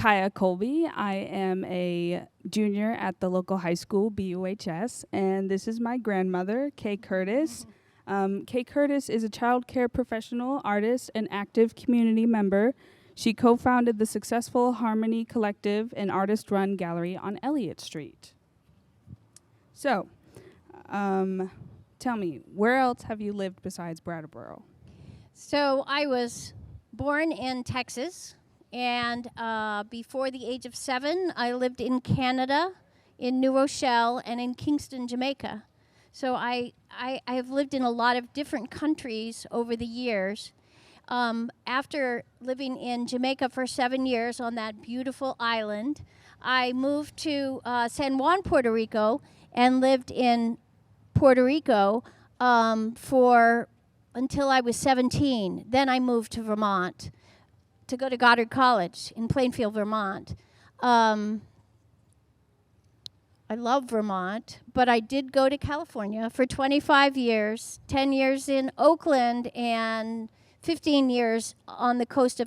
Kaya Colby. I am a junior at the local high school, BUHS, and this is my grandmother, Kay Curtis. Kay Curtis is a child care professional, artist, and active community member. She co-founded the successful Harmony Collective, an artist-run gallery on Elliott Street. So, tell me, where else have you lived besides Brattleboro? So I was born in Texas, and before the age of 7, I lived in Canada, in New Rochelle, and in Kingston, Jamaica. So I have lived in a lot of different countries over the years. After living in Jamaica for 7 years on that beautiful island, I moved to San Juan, Puerto Rico, and lived in Puerto Rico until I was 17. Then I moved to Vermont to go to Goddard College in Plainfield, Vermont. I love Vermont, but I did go to California for 25 years, 10 years in Oakland, and 15 years on the coast of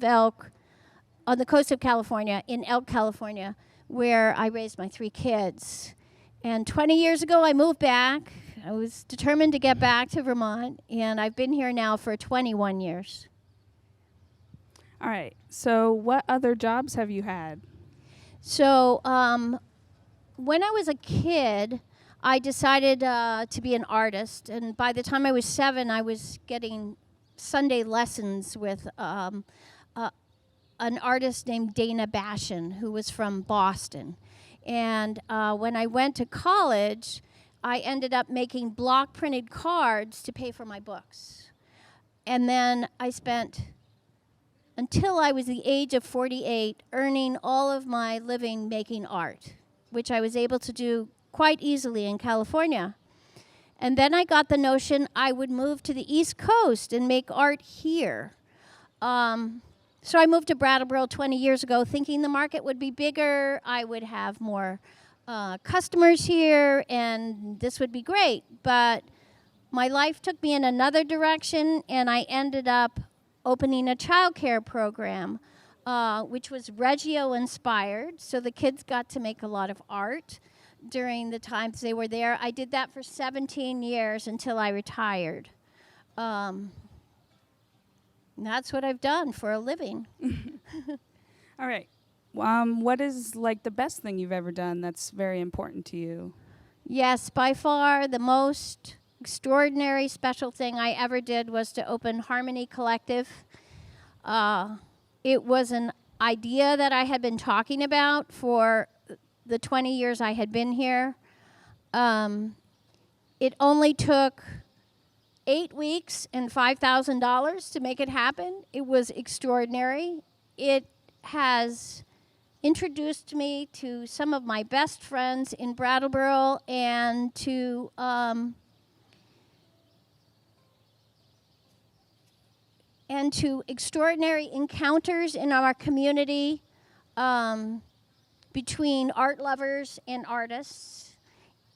California, in Elk, California, where I raised my 3 kids. And 20 years ago, I moved back. I was determined to get back to Vermont, and I've been here now for 21 years. All right. So what other jobs have you had? So when I was a kid, I decided to be an artist. And by the time I was 7, I was getting Sunday lessons with an artist named Dana Bashan, who was from Boston. And when I went to college, I ended up making block printed cards to pay for my books. And then I spent, until I was the age of 48, earning all of my living making art, which I was able to do quite easily in California. And then I got the notion I would move to the East Coast and make art here. So I moved to Brattleboro 20 years ago, thinking the market would be bigger, I would have more customers here, and this would be great. But my life took me in another direction, and I ended up opening a child care program, which was Reggio-inspired, so the kids got to make a lot of art during the times they were there. I did that for 17 years until I retired. That's what I've done for a living. All right. What is like the best thing you've ever done that's very important to you? Yes, by far the most extraordinary special thing I ever did was to open Harmony Collective. It was an idea that I had been talking about for the 20 years I had been here. It only took 8 weeks and $5,000 to make it happen. It was extraordinary. It has introduced me to some of my best friends in Brattleboro and to extraordinary encounters in our community between art lovers and artists,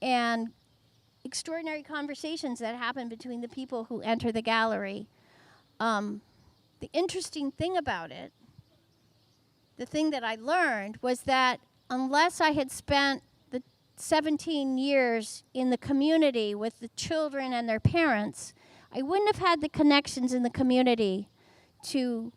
and extraordinary conversations that happen between the people who enter the gallery. The interesting thing about it, the thing that I learned, was that unless I had spent the 17 years in the community with the children and their parents, I wouldn't have had the connections in the community to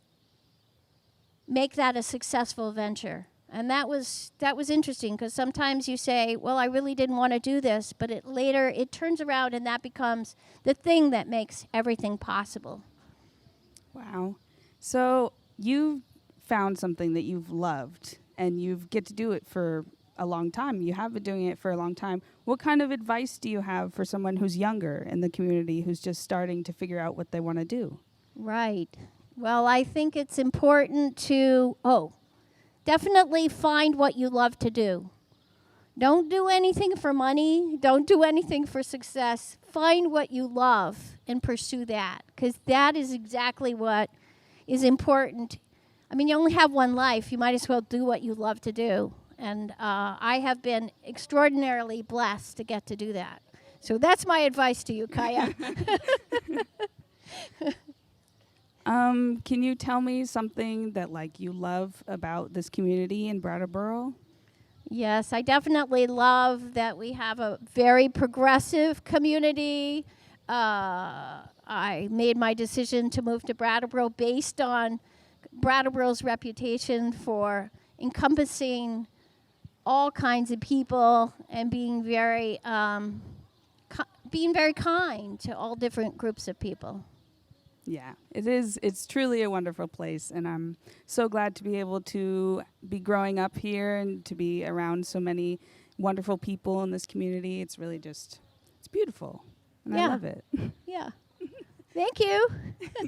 make that a successful venture. And that was interesting, because sometimes you say, well, I really didn't want to do this, but later it turns around and that becomes the thing that makes everything possible. Wow. So you've found something that you've loved, and you get to do it for a long time. You have been doing it for a long time. What kind of advice do you have for someone who's younger in the community who's just starting to figure out what they want to do? Right. Well, I think it's important to, definitely find what you love to do. Don't do anything for money. Don't do anything for success. Find what you love and pursue that, because that is exactly what is important. I mean, you only have one life. You might as well do what you love to do. And I have been extraordinarily blessed to get to do that. So that's my advice to you, Kaya. Can you tell me something that like you love about this community in Brattleboro? Yes, I definitely love that we have a very progressive community. I made my decision to move to Brattleboro based on Brattleboro's reputation for encompassing all kinds of people and being very kind to all different groups of people. Yeah, it is. It's truly a wonderful place, and I'm so glad to be able to be growing up here and to be around so many wonderful people in this community. It's really just, it's beautiful, and I Yeah. love it. Yeah. Thank you.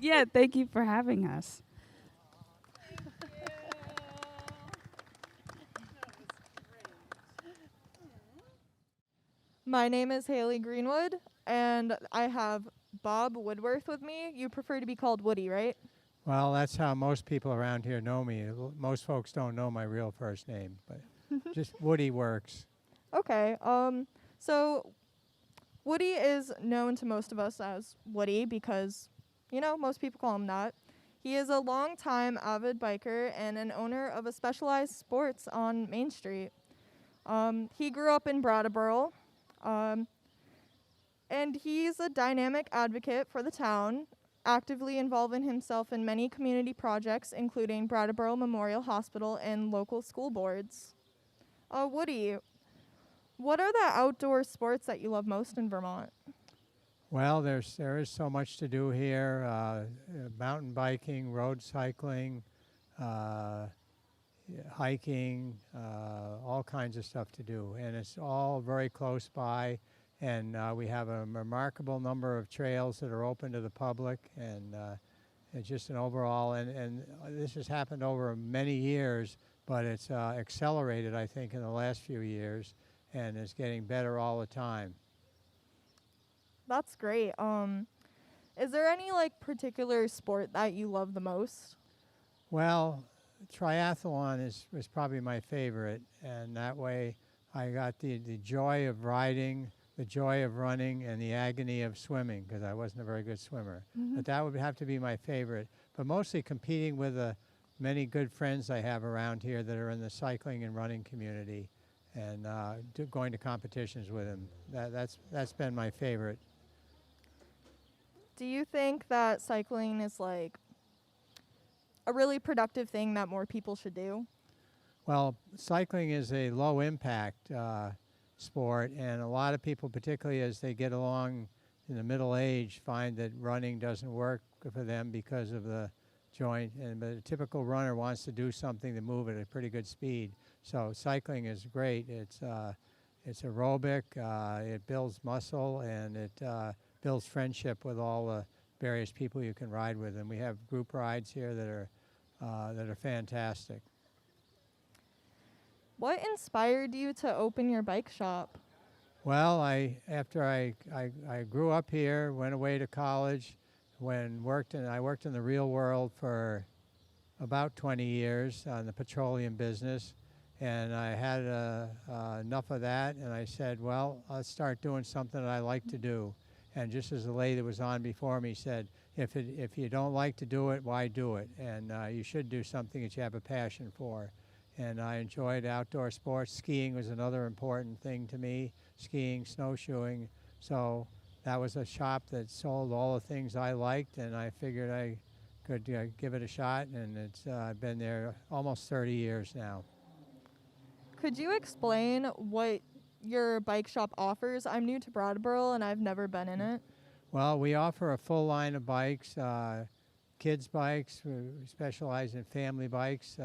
Yeah, thank you for having us. My name is Haley Greenwood, and I have Bob Woodworth with me. You prefer to be called Woody, right? Well, that's how most people around here know me. Most folks don't know my real first name, but just Woody works. Okay. So Woody is known to most of us as Woody because, most people call him that. He is a longtime avid biker and an owner of a specialized sports on Main Street. He grew up in Brattleboro, um, and he's a dynamic advocate for the town, actively involving himself in many community projects, including Brattleboro Memorial Hospital and local school boards. Woody, what are the outdoor sports that you love most in Vermont? Well, there is so much to do here: mountain biking, road cycling, uh, hiking, all kinds of stuff to do, and it's all very close by. And we have a remarkable number of trails that are open to the public, and it's just an overall. And this has happened over many years, but it's accelerated, I think, in the last few years, and it's getting better all the time. That's great. Is there any particular sport that you love the most? Well, triathlon was probably my favorite, and that way I got the joy of riding, the joy of running, and the agony of swimming, because I wasn't a very good swimmer. But that would have to be my favorite. But mostly competing with the many good friends I have around here that are in the cycling and running community, and going to competitions with them. That's been my favorite. Do you think that cycling is a really productive thing that more people should do? Well, cycling is a low impact sport, and a lot of people, particularly as they get along in the middle age, find that running doesn't work for them because of the joint. But a typical runner wants to do something to move at a pretty good speed. So cycling is great. It's aerobic, it builds muscle, and it builds friendship with all the various people you can ride with. And we have group rides here that are fantastic. What inspired you to open your bike shop? Well, after I grew up here, went away to college, I worked in the real world for about 20 years on the petroleum business, and I had enough of that, and I said, well, I'll start doing something that I like to do. And just as the lady that was on before me said, if you don't like to do it, why do it? And you should do something that you have a passion for. And I enjoyed outdoor sports. Skiing was another important thing to me, skiing, snowshoeing. So that was a shop that sold all the things I liked, and I figured I could give it a shot, and it's been there almost 30 years now. Could you explain what your bike shop offers? I'm new to Brattleboro and I've never been in it. Well, we offer a full line of bikes, kids' bikes. We specialize in family bikes.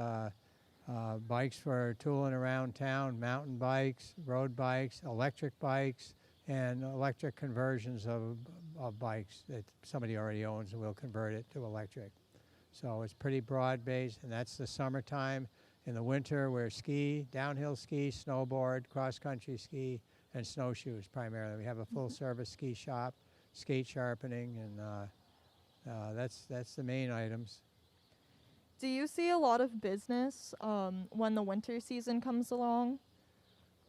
Bikes for tooling around town, mountain bikes, road bikes, electric bikes, and electric conversions of bikes that somebody already owns, and we'll convert it to electric. So it's pretty broad based, and that's the summertime. In the winter, we're ski, downhill ski, snowboard, cross-country ski, and snowshoes primarily. We have a full-service ski shop, skate sharpening, and that's the main items. Do you see a lot of business when the winter season comes along?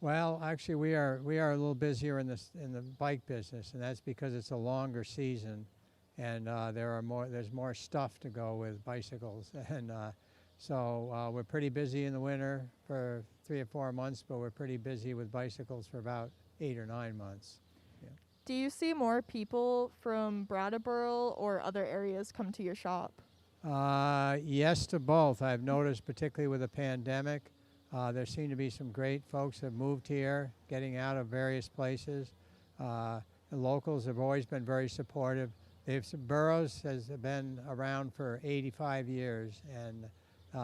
Well, actually, we are a little busier in the bike business, and that's because it's a longer season, and there's more stuff to go with bicycles, and so we're pretty busy in the winter for 3 or 4 months, but we're pretty busy with bicycles for about 8 or 9 months. Do you see more people from Brattleboro or other areas come to your shop? Yes to both. I've noticed, particularly with the pandemic, there seem to be some great folks that have moved here, getting out of various places. The locals have always been very supportive. Burroughs has been around for 85 years, and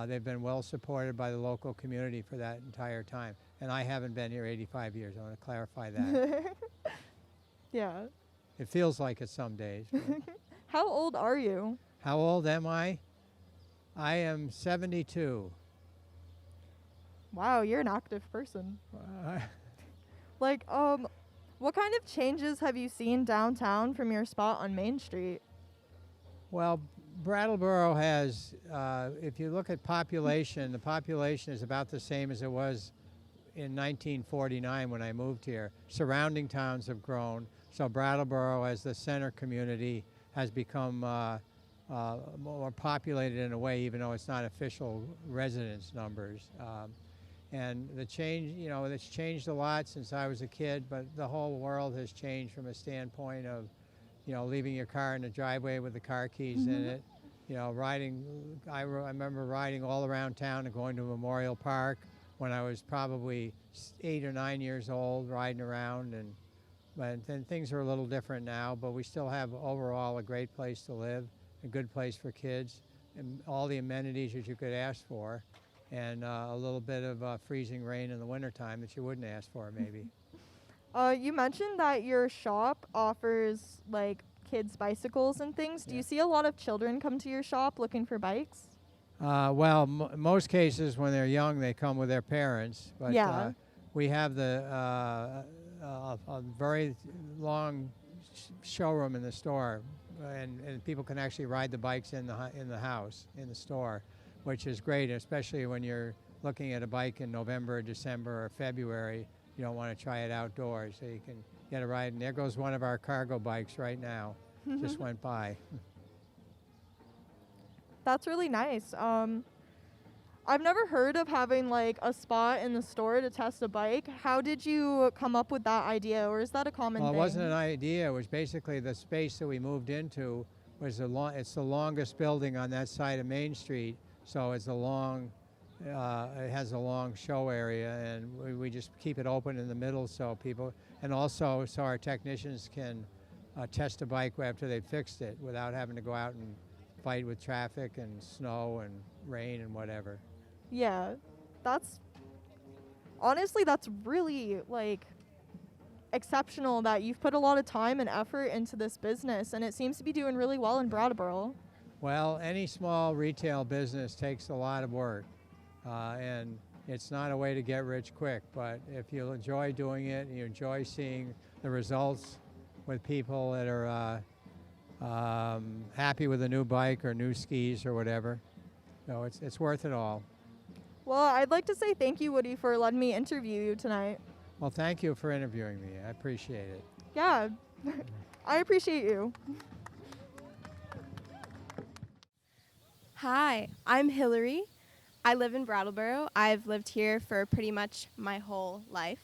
they've been well supported by the local community for that entire time. And I haven't been here 85 years. I want to clarify that. Yeah. It feels like it some days. How old are you? How old am I? I am 72. Wow, you're an active person. Like, what kind of changes have you seen downtown from your spot on Main Street? Well, Brattleboro has, if you look at population, the population is about the same as it was in 1949 when I moved here. Surrounding towns have grown, so Brattleboro as the center community has become more populated in a way, even though it's not official residence numbers. And the change, it's changed a lot since I was a kid, but the whole world has changed from a standpoint of, leaving your car in the driveway with the car keys in it. Riding, I remember riding all around town and going to Memorial Park when I was probably 8 or 9 years old, riding around, but then things are a little different now, but we still have overall a great place to live, a good place for kids, and all the amenities that you could ask for, and a little bit of freezing rain in the wintertime that you wouldn't ask for maybe. You mentioned that your shop offers like kids' bicycles and things. Do you see a lot of children come to your shop looking for bikes? Well, most cases when they're young, they come with their parents, but we have a very long showroom in the store, and people can actually ride the bikes in the house, in the store, which is great, especially when you're looking at a bike in November, December, or February. You don't want to try it outdoors, so you can get a ride. And there goes one of our cargo bikes right now. Just went by. That's really nice. I've never heard of having like a spot in the store to test a bike. How did you come up with that idea, or is that a common thing? Well, it wasn't an idea. It was basically the space that we moved into was it's the longest building on that side of Main Street, so it's it has a long show area, and we just keep it open in the middle so people, and also so our technicians can test a bike after they've fixed it without having to go out and fight with traffic and snow and rain and whatever. Yeah, that's really like exceptional that you've put a lot of time and effort into this business, and it seems to be doing really well in Brattleboro. Well, any small retail business takes a lot of work, and it's not a way to get rich quick, but if you enjoy doing it and you enjoy seeing the results with people that are happy with a new bike or new skis or whatever, it's worth it all. Well, I'd like to say thank you, Woody, for letting me interview you tonight. Well, thank you for interviewing me. I appreciate it. Yeah, I appreciate you. Hi, I'm Hillary. I live in Brattleboro. I've lived here for pretty much my whole life.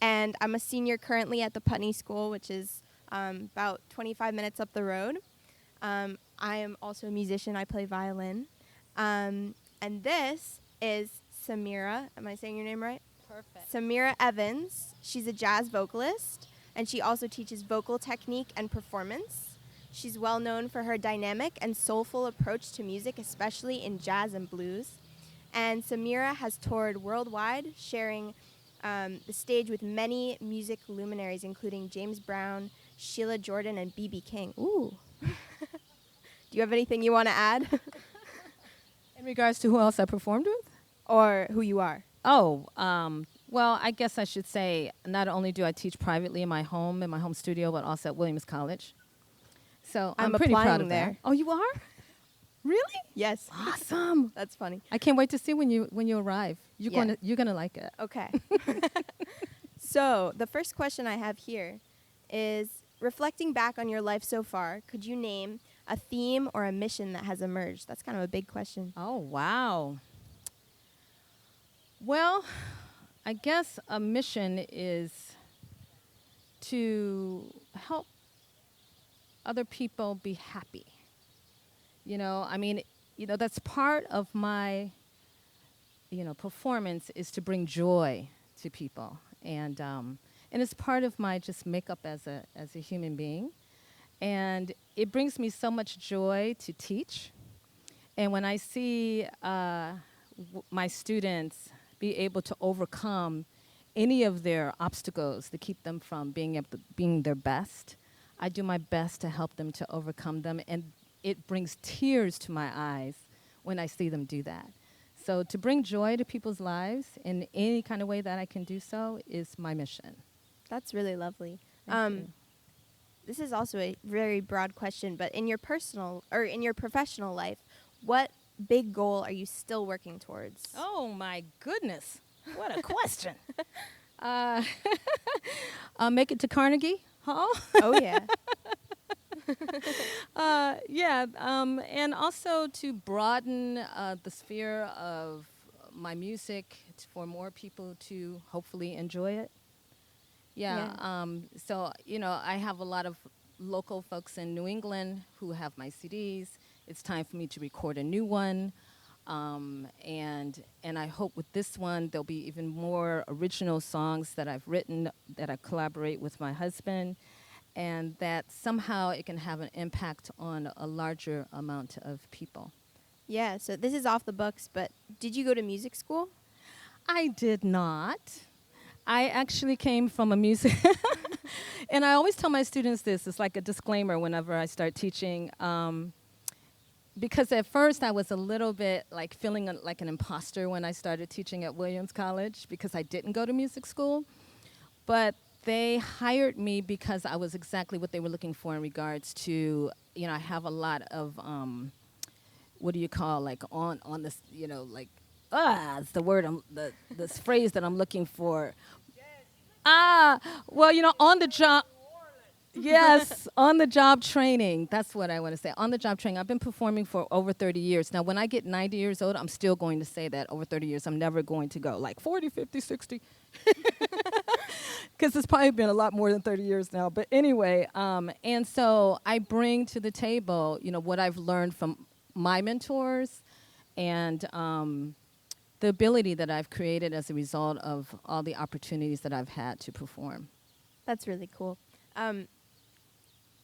And I'm a senior currently at the Putney School, which is about 25 minutes up the road. I am also a musician. I play violin. And this is Samira. Am I saying your name right? Perfect. Samira Evans. She's a jazz vocalist, and she also teaches vocal technique and performance. She's well known for her dynamic and soulful approach to music, especially in jazz and blues. And Samira has toured worldwide, sharing the stage with many music luminaries, including James Brown, Sheila Jordan, and B.B. King. Ooh. Do you have anything you want to add? In regards to who else I performed with? Or who you are? Oh, well, I guess I should say not only do I teach privately in my home studio, but also at Williams College. So I'm pretty proud applying of there. that. Oh, you are? Really? Yes. Awesome. That's funny. I can't wait to see when you arrive. Yeah. You're gonna like it. Okay. So the first question I have here is, reflecting back on your life so far, could you name a theme or a mission that has emerged? That's kind of a big question. Oh, wow. Well, I guess a mission is to help other people be happy. I mean, that's part of my, performance is to bring joy to people. And it's part of my just makeup as a human being. And it brings me so much joy to teach. And when I see my students be able to overcome any of their obstacles to keep them from being their best, I do my best to help them to overcome them. And it brings tears to my eyes when I see them do that. So to bring joy to people's lives in any kind of way that I can do so is my mission. That's really lovely. Thank you. This is also a very broad question, but in your personal or in your professional life, what big goal are you still working towards? Oh my goodness, what a question. Make it to Carnegie Hall. Oh, yeah. And also to broaden the sphere of my music for more people to hopefully enjoy it. So, I have a lot of local folks in New England who have my CDs. It's time for me to record a new one. And I hope with this one there'll be even more original songs that I've written that I collaborate with my husband, and that somehow it can have an impact on a larger amount of people. Yeah, so this is off the books, but did you go to music school? I did not. I actually came from a music, and I always tell my students this, it's like a disclaimer whenever I start teaching, because at first I was a little bit like feeling like an imposter when I started teaching at Williams College because I didn't go to music school, but they hired me because I was exactly what they were looking for in regards to, I have a lot of, what do you call, like on this, it's the word, this phrase that I'm looking for. On the job. Yes, on the job training. That's what I want to say. On the job training. I've been performing for over 30 years. Now, when I get 90 years old, I'm still going to say that over 30 years. I'm never going to go like 40, 50, 60. Because it's probably been a lot more than 30 years now. But anyway, and so I bring to the table, what I've learned from my mentors and the ability that I've created as a result of all the opportunities that I've had to perform. That's really cool.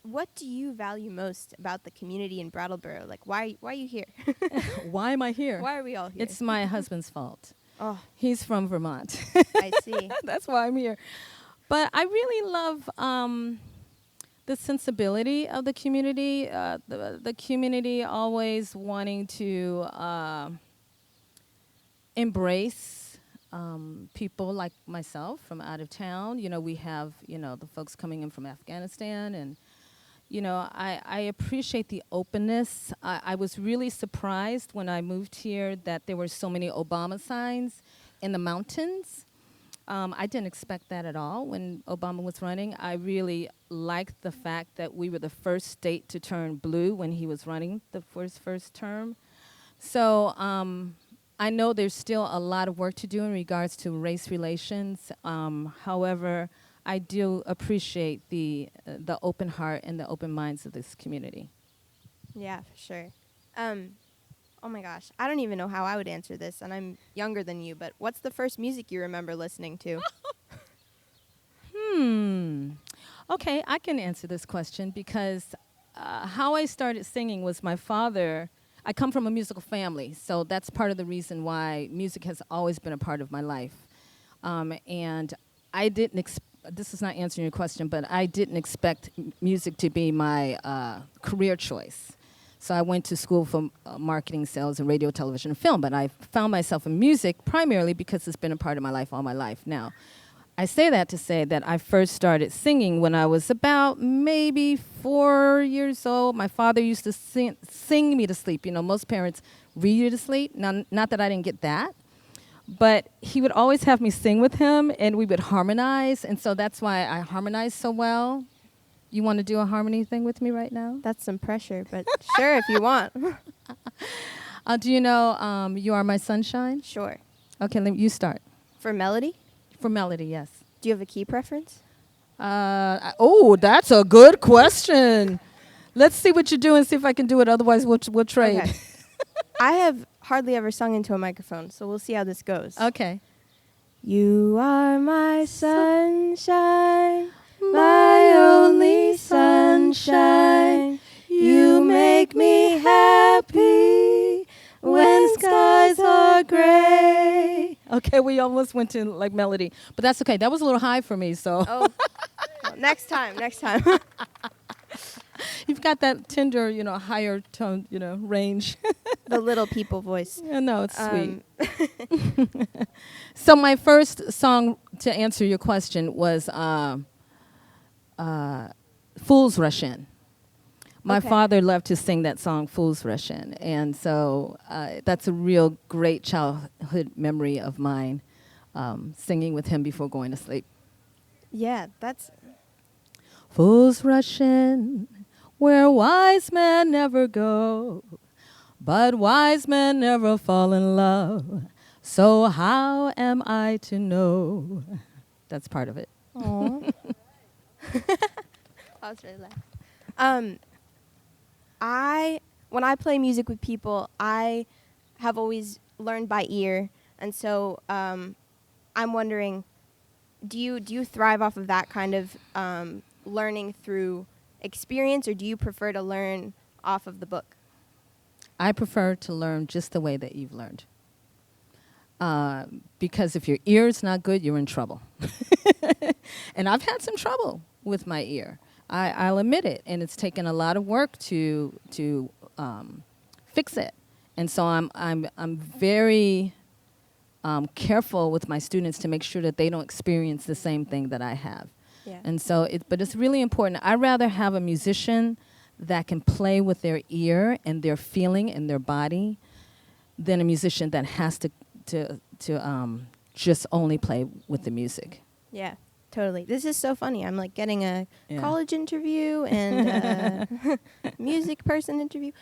What do you value most about the community in Brattleboro? Like, why are you here? Why am I here? Why are we all here? It's my husband's fault. Oh, He's from Vermont. I see. That's why I'm here. But I really love the sensibility of the community. The community always wanting to embrace people like myself from out of town. We have, the folks coming in from Afghanistan, and, I appreciate the openness. I was really surprised when I moved here that there were so many Obama signs in the mountains. I didn't expect that at all when Obama was running. I really liked the fact that we were the first state to turn blue when he was running for his first term. So I know there's still a lot of work to do in regards to race relations. However, I do appreciate the open heart and the open minds of this community. Yeah, for sure. Oh my gosh, I don't even know how I would answer this, and I'm younger than you, but what's the first music you remember listening to? Okay, I can answer this question because how I started singing was my father. I come from a musical family, so that's part of the reason why music has always been a part of my life. And I didn't this is not answering your question, but I didn't expect music to be my career choice. So I went to school for marketing, sales, and radio, television, and film, but I found myself in music primarily because it's been a part of my life all my life. Now, I say that to say that I first started singing when I was about maybe 4 years old. My father used to sing me to sleep. Most parents read you to sleep. Now, not that I didn't get that, but he would always have me sing with him, and we would harmonize, and so that's why I harmonize so well. You want to do a harmony thing with me right now? That's some pressure, but sure if you want. Do you know You Are My Sunshine? Sure. Okay, you start. For melody, For melody, yes. do you have a key preference? Oh, that's a good question. Let's see what you do and see if I can do it. Otherwise, we'll trade. Okay. I have hardly ever sung into a microphone, so we'll see how this goes. Okay. You are my sunshine, my only sunshine. You make me happy when skies are gray. Okay, we almost went to like melody, but that's okay. That was a little high for me, so. Oh, well, next time. You've got that tender, higher tone, range. The little people voice. Yeah, no, it's sweet. So my first song, to answer your question, was Fools Rush In. My Okay. father loved to sing that song, Fools Rush In. And so that's a real great childhood memory of mine, singing with him before going to sleep. Yeah, that's... Fools rush in where wise men never go, but wise men never fall in love. So how am I to know? That's part of it. Aww. I was really loud. When I play music with people, I have always learned by ear, and so I'm wondering, do you thrive off of that kind of learning through experience, or do you prefer to learn off of the book? I prefer to learn just the way that you've learned. Because if your ear is not good, you're in trouble. And I've had some trouble with my ear. I'll admit it, and it's taken a lot of work to fix it. And so I'm very careful with my students to make sure that they don't experience the same thing that I have. Yeah. And so, but it's really important. I'd rather have a musician that can play with their ear and their feeling and their body than a musician that has to just only play with the music. Yeah, totally. This is so funny. I'm like getting a Yeah. college interview and a music person interview.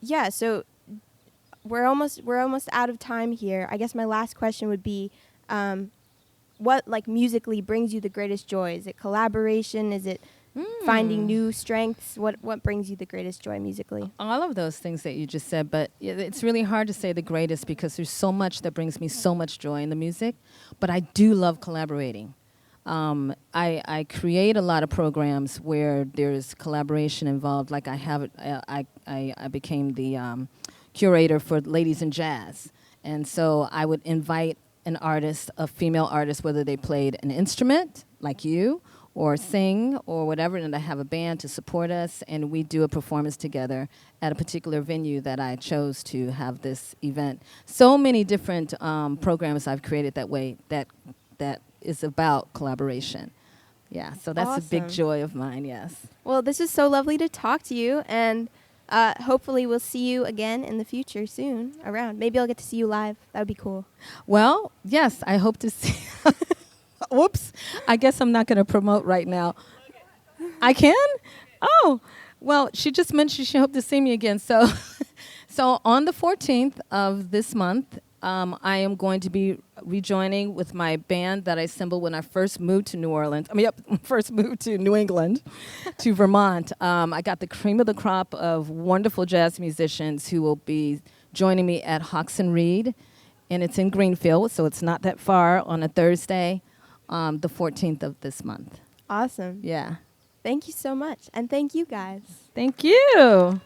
Yeah, so we're almost out of time here. I guess my last question would be, what like musically brings you the greatest joy? Is it collaboration? Is it finding new strengths? What brings you the greatest joy musically? All of those things that you just said, but it's really hard to say the greatest because there's so much that brings me so much joy in the music. But I do love collaborating. I create a lot of programs where there's collaboration involved. Like I became the curator for Ladies in Jazz, and so I would invite an artist, a female artist, whether they played an instrument like you, or sing, or whatever, and I have a band to support us, and we do a performance together at a particular venue that I chose to have this event. So many different programs I've created that way that is about collaboration. Yeah, so that's a big Awesome. joy of mine, yes. Well, this is so lovely to talk to you, and hopefully we'll see you again in the future soon around. Maybe I'll get to see you live. That would be cool. Well, yes, I hope to see. Whoops, I guess I'm not going to promote right now. I can? Oh, well, she just mentioned she hoped to see me again. So, so on the 14th of this month, I am going to be rejoining with my band that I assembled when I first moved to New Orleans. First moved to New England, to Vermont. I got the cream of the crop of wonderful jazz musicians who will be joining me at Hawks and Reed, and it's in Greenfield, so it's not that far, on a Thursday, the 14th of this month. Awesome. Yeah. Thank you so much, and thank you guys. Thank you.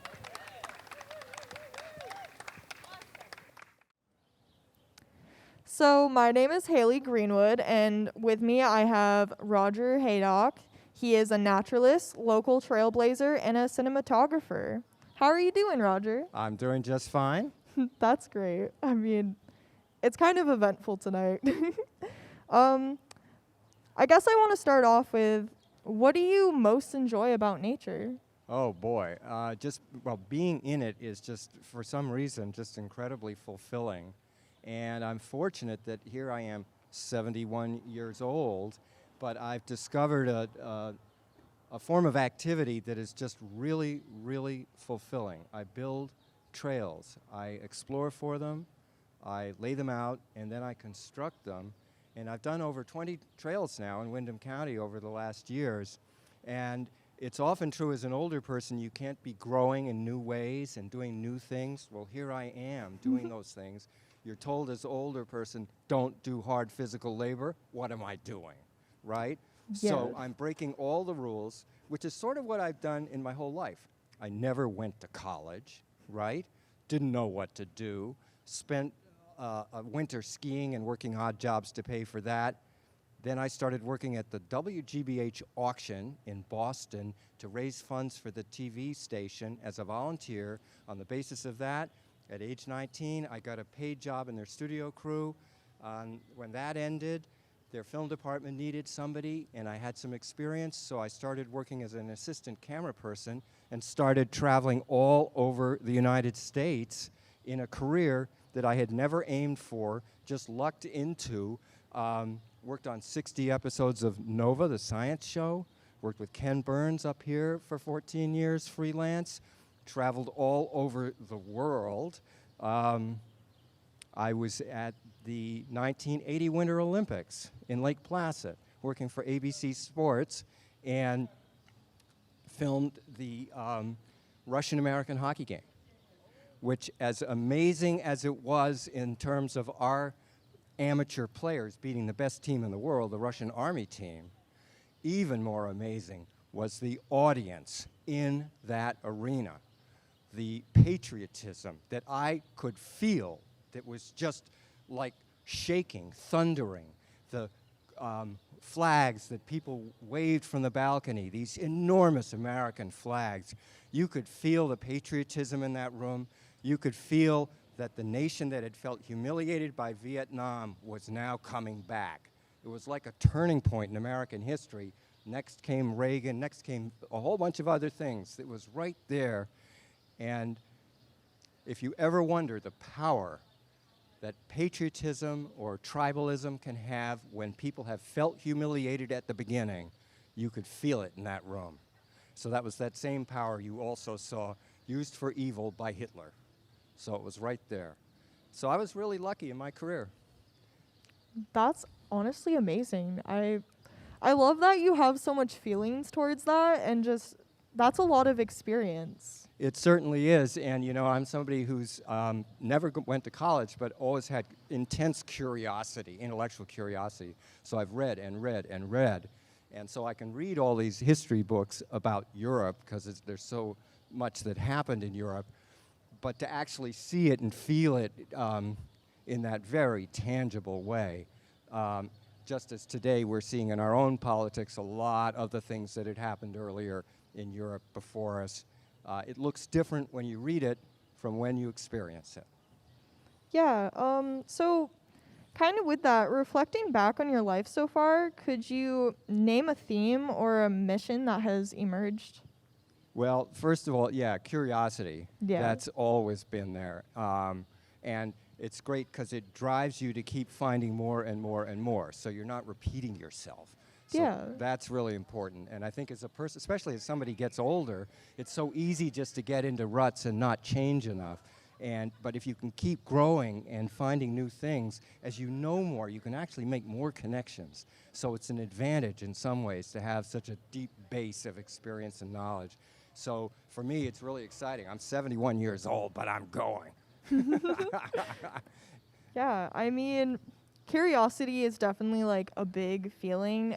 So my name is Haley Greenwood, and with me I have Roger Haydock. He is a naturalist, local trailblazer, and a cinematographer. How are you doing, Roger? I'm doing just fine. That's great. I mean, it's kind of eventful tonight. I guess I want to start off with, what do you most enjoy about nature? Oh boy, being in it is just, for some reason, just incredibly fulfilling. And I'm fortunate that here I am, 71 years old, but I've discovered a form of activity that is just really, really fulfilling. I build trails. I explore for them. I lay them out, and then I construct them. And I've done over 20 trails now in Windham County over the last years. And it's often true as an older person, you can't be growing in new ways and doing new things. Well, here I am doing those things. You're told as an older person, don't do hard physical labor. What am I doing, right? So Yes. I'm breaking all the rules, which is sort of what I've done in my whole life. I never went to college, right? Didn't know what to do. Spent a winter skiing and working odd jobs to pay for that. Then I started working at the WGBH auction in Boston to raise funds for the TV station as a volunteer. On the basis of that, at age 19, I got a paid job in their studio crew. When that ended, their film department needed somebody, and I had some experience, so I started working as an assistant camera person and started traveling all over the United States in a career that I had never aimed for, just lucked into. Worked on 60 episodes of Nova, the science show. Worked with Ken Burns up here for 14 years, freelance. Traveled all over the world. I was at the 1980 Winter Olympics in Lake Placid, working for ABC Sports, and filmed the Russian-American hockey game, which, as amazing as it was in terms of our amateur players beating the best team in the world, the Russian Army team, even more amazing was the audience in that arena. The patriotism that I could feel that was just like shaking, thundering, the flags that people waved from the balcony, these enormous American flags. You could feel the patriotism in that room. You could feel that the nation that had felt humiliated by Vietnam was now coming back. It was like a turning point in American history. Next came Reagan, next came a whole bunch of other things. It was right there. And if you ever wonder the power that patriotism or tribalism can have when people have felt humiliated at the beginning, you could feel it in that room. So that was that same power you also saw used for evil by Hitler. So it was right there. So I was really lucky in my career. That's honestly amazing. I love that you have so much feelings towards that, and just that's a lot of experience. It certainly is, and you know, I'm somebody who's never went to college, but always had intense curiosity, intellectual curiosity. So I've read and read and read, and so I can read all these history books about Europe because there's so much that happened in Europe, but to actually see it and feel it in that very tangible way, just as today we're seeing in our own politics a lot of the things that had happened earlier in Europe before us. It looks different when you read it from when you experience it. Yeah, so kind of with that, reflecting back on your life so far, could you name a theme or a mission that has emerged? Well, first of all, yeah, curiosity. Yeah. That's always been there. And it's great because it drives you to keep finding more and more and more, so you're not repeating yourself. So Yeah. that's really important. And I think as a person, especially as somebody gets older, it's so easy just to get into ruts and not change enough. But if you can keep growing and finding new things, as you know more, you can actually make more connections. So it's an advantage in some ways to have such a deep base of experience and knowledge. So for me, it's really exciting. I'm 71 years old, but I'm going. Yeah, I mean, curiosity is definitely like a big feeling.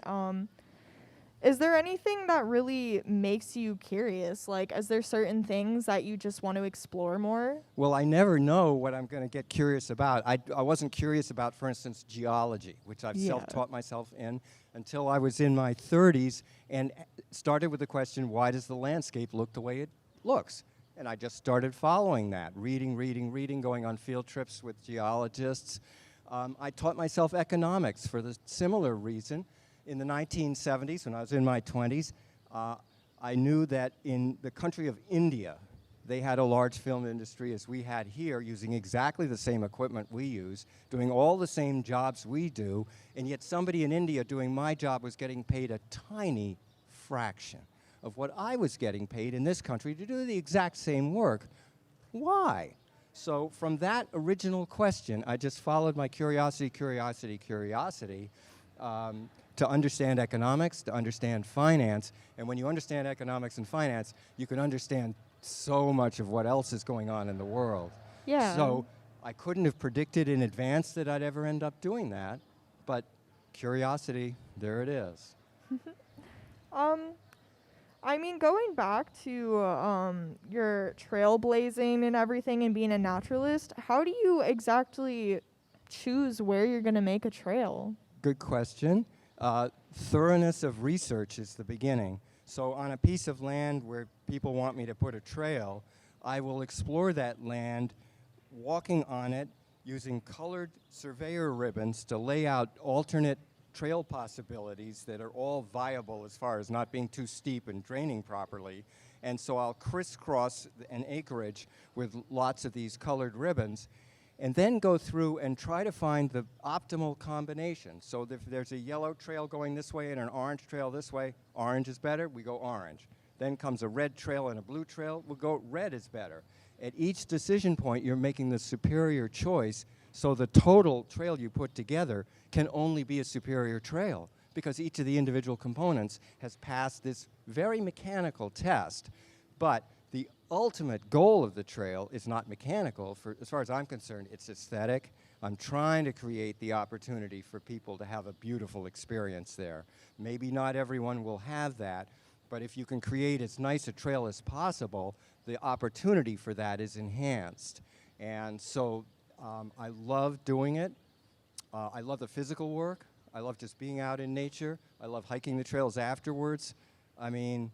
Is there anything that really makes you curious? Like, is there certain things that you just want to explore more? Well, I never know what I'm going to get curious about. I wasn't curious about, for instance, geology, which I've Yeah. self-taught myself in until I was in my 30s and started with the question, why does the landscape look the way it looks? And I just started following that, reading, going on field trips with geologists. I taught myself economics for the similar reason. In the 1970s, when I was in my 20s, I knew that in the country of India, they had a large film industry as we had here, using exactly the same equipment we use, doing all the same jobs we do, and yet somebody in India doing my job was getting paid a tiny fraction. of what I was getting paid in this country to do the exact same work. Why? So from that original question, I just followed my curiosity, to understand economics, to understand finance. And when you understand economics and finance, you can understand so much of what else is going on in the world. Yeah. So I couldn't have predicted in advance that I'd ever end up doing that, but curiosity, there it is. I mean, going back to your trailblazing and everything and being a naturalist, how do you exactly choose where you're going to make a trail? Good question. Thoroughness of research is the beginning. So on a piece of land where people want me to put a trail, I will explore that land, walking on it, using colored surveyor ribbons to lay out alternate trail possibilities that are all viable as far as not being too steep and draining properly. And so I'll crisscross an acreage with lots of these colored ribbons and then go through and try to find the optimal combination. So if there's a yellow trail going this way and an orange trail this way, orange is better, we go orange. Then comes a red trail and a blue trail, we'll go red is better. At each decision point, you're making the superior choice, so the total trail you put together can only be a superior trail because each of the individual components has passed this very mechanical test. But the ultimate goal of the trail is not mechanical. As far as I'm concerned, it's aesthetic. I'm trying to create the opportunity for people to have a beautiful experience there. Maybe not everyone will have that, but if you can create as nice a trail as possible, the opportunity for that is enhanced. And so I love doing it. I love the physical work. I love just being out in nature. I love hiking the trails afterwards. I mean,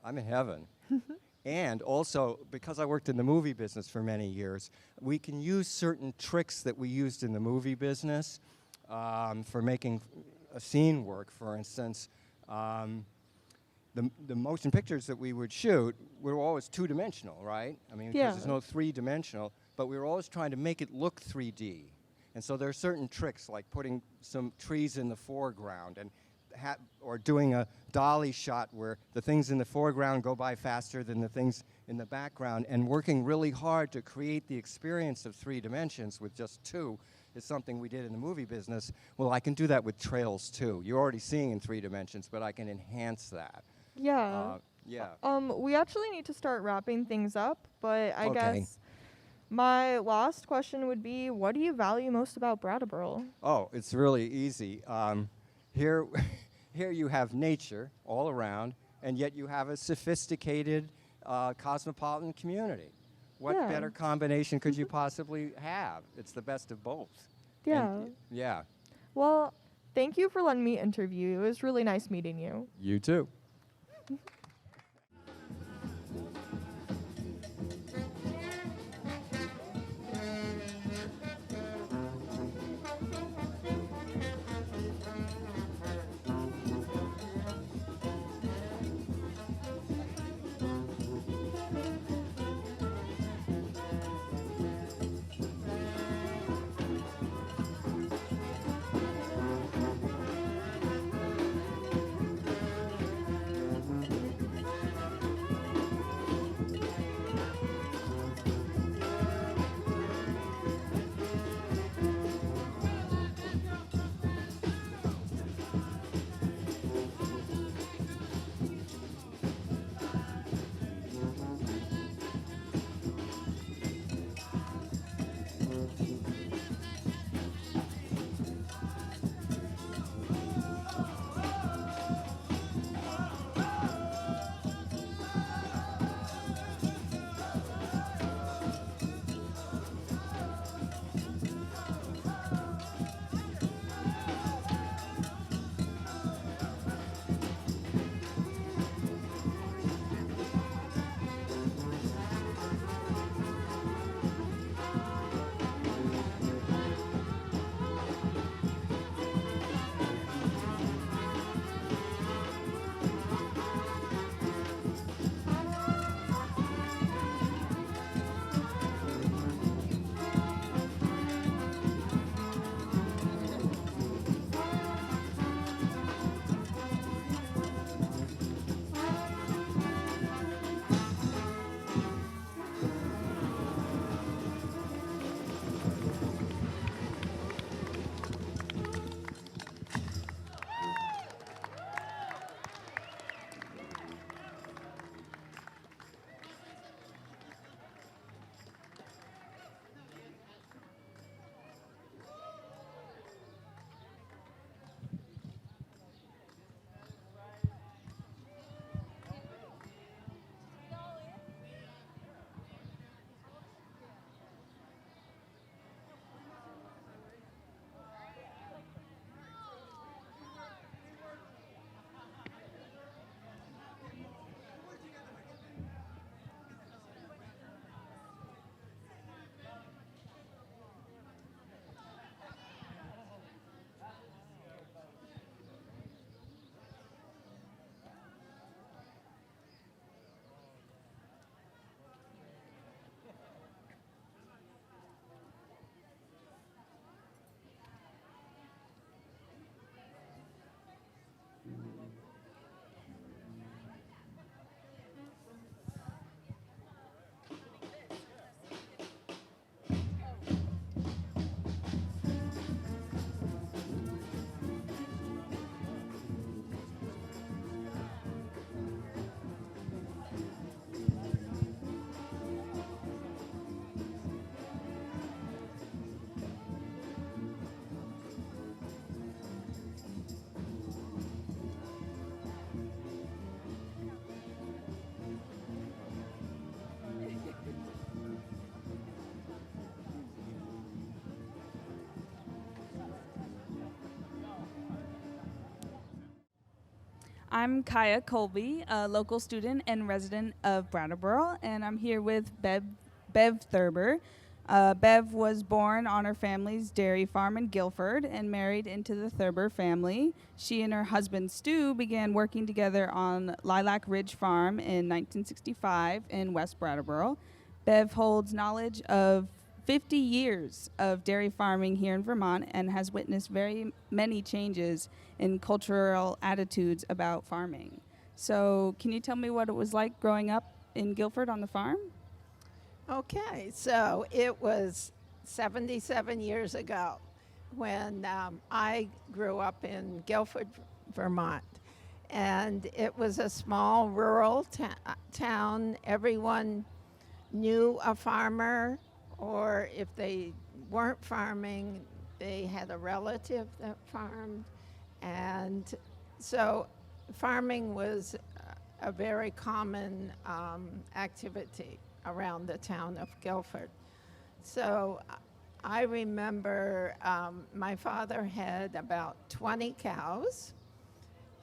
I'm in heaven. And also, because I worked in the movie business for many years, we can use certain tricks that we used in the movie business for making a scene work. For instance, the motion pictures that we would shoot were always two-dimensional, right? I mean, because there's no three-dimensional, but we were always trying to make it look 3D. And so there are certain tricks, like putting some trees in the foreground and or doing a dolly shot where the things in the foreground go by faster than the things in the background, and working really hard to create the experience of 3 dimensions with just 2 is something we did in the movie business. Well, I can do that with trails too. You're already seeing in 3 dimensions, but I can enhance that. Yeah. We actually need to start wrapping things up, but I guess my last question would be, what do you value most about Brattleboro? Oh, it's really easy. Here you have nature all around, and yet you have a sophisticated cosmopolitan community. What better combination could you possibly have? It's the best of both. Yeah. Well, thank you for letting me interview you. It was really nice meeting you. You too. I'm Kaya Colby, a local student and resident of Brattleboro, and I'm here with Bev Thurber. Bev was born on her family's dairy farm in Guilford and married into the Thurber family. She and her husband Stu began working together on Lilac Ridge Farm in 1965 in West Brattleboro. Bev holds knowledge of 50 years of dairy farming here in Vermont and has witnessed very many changes in cultural attitudes about farming. So, can you tell me what it was like growing up in Guilford on the farm? Okay, so it was 77 years ago when I grew up in Guilford, Vermont. And it was a small rural town. Everyone knew a farmer, or if they weren't farming, they had a relative that farmed. And so farming was a very common activity around the town of Guilford. So I remember my father had about 20 cows,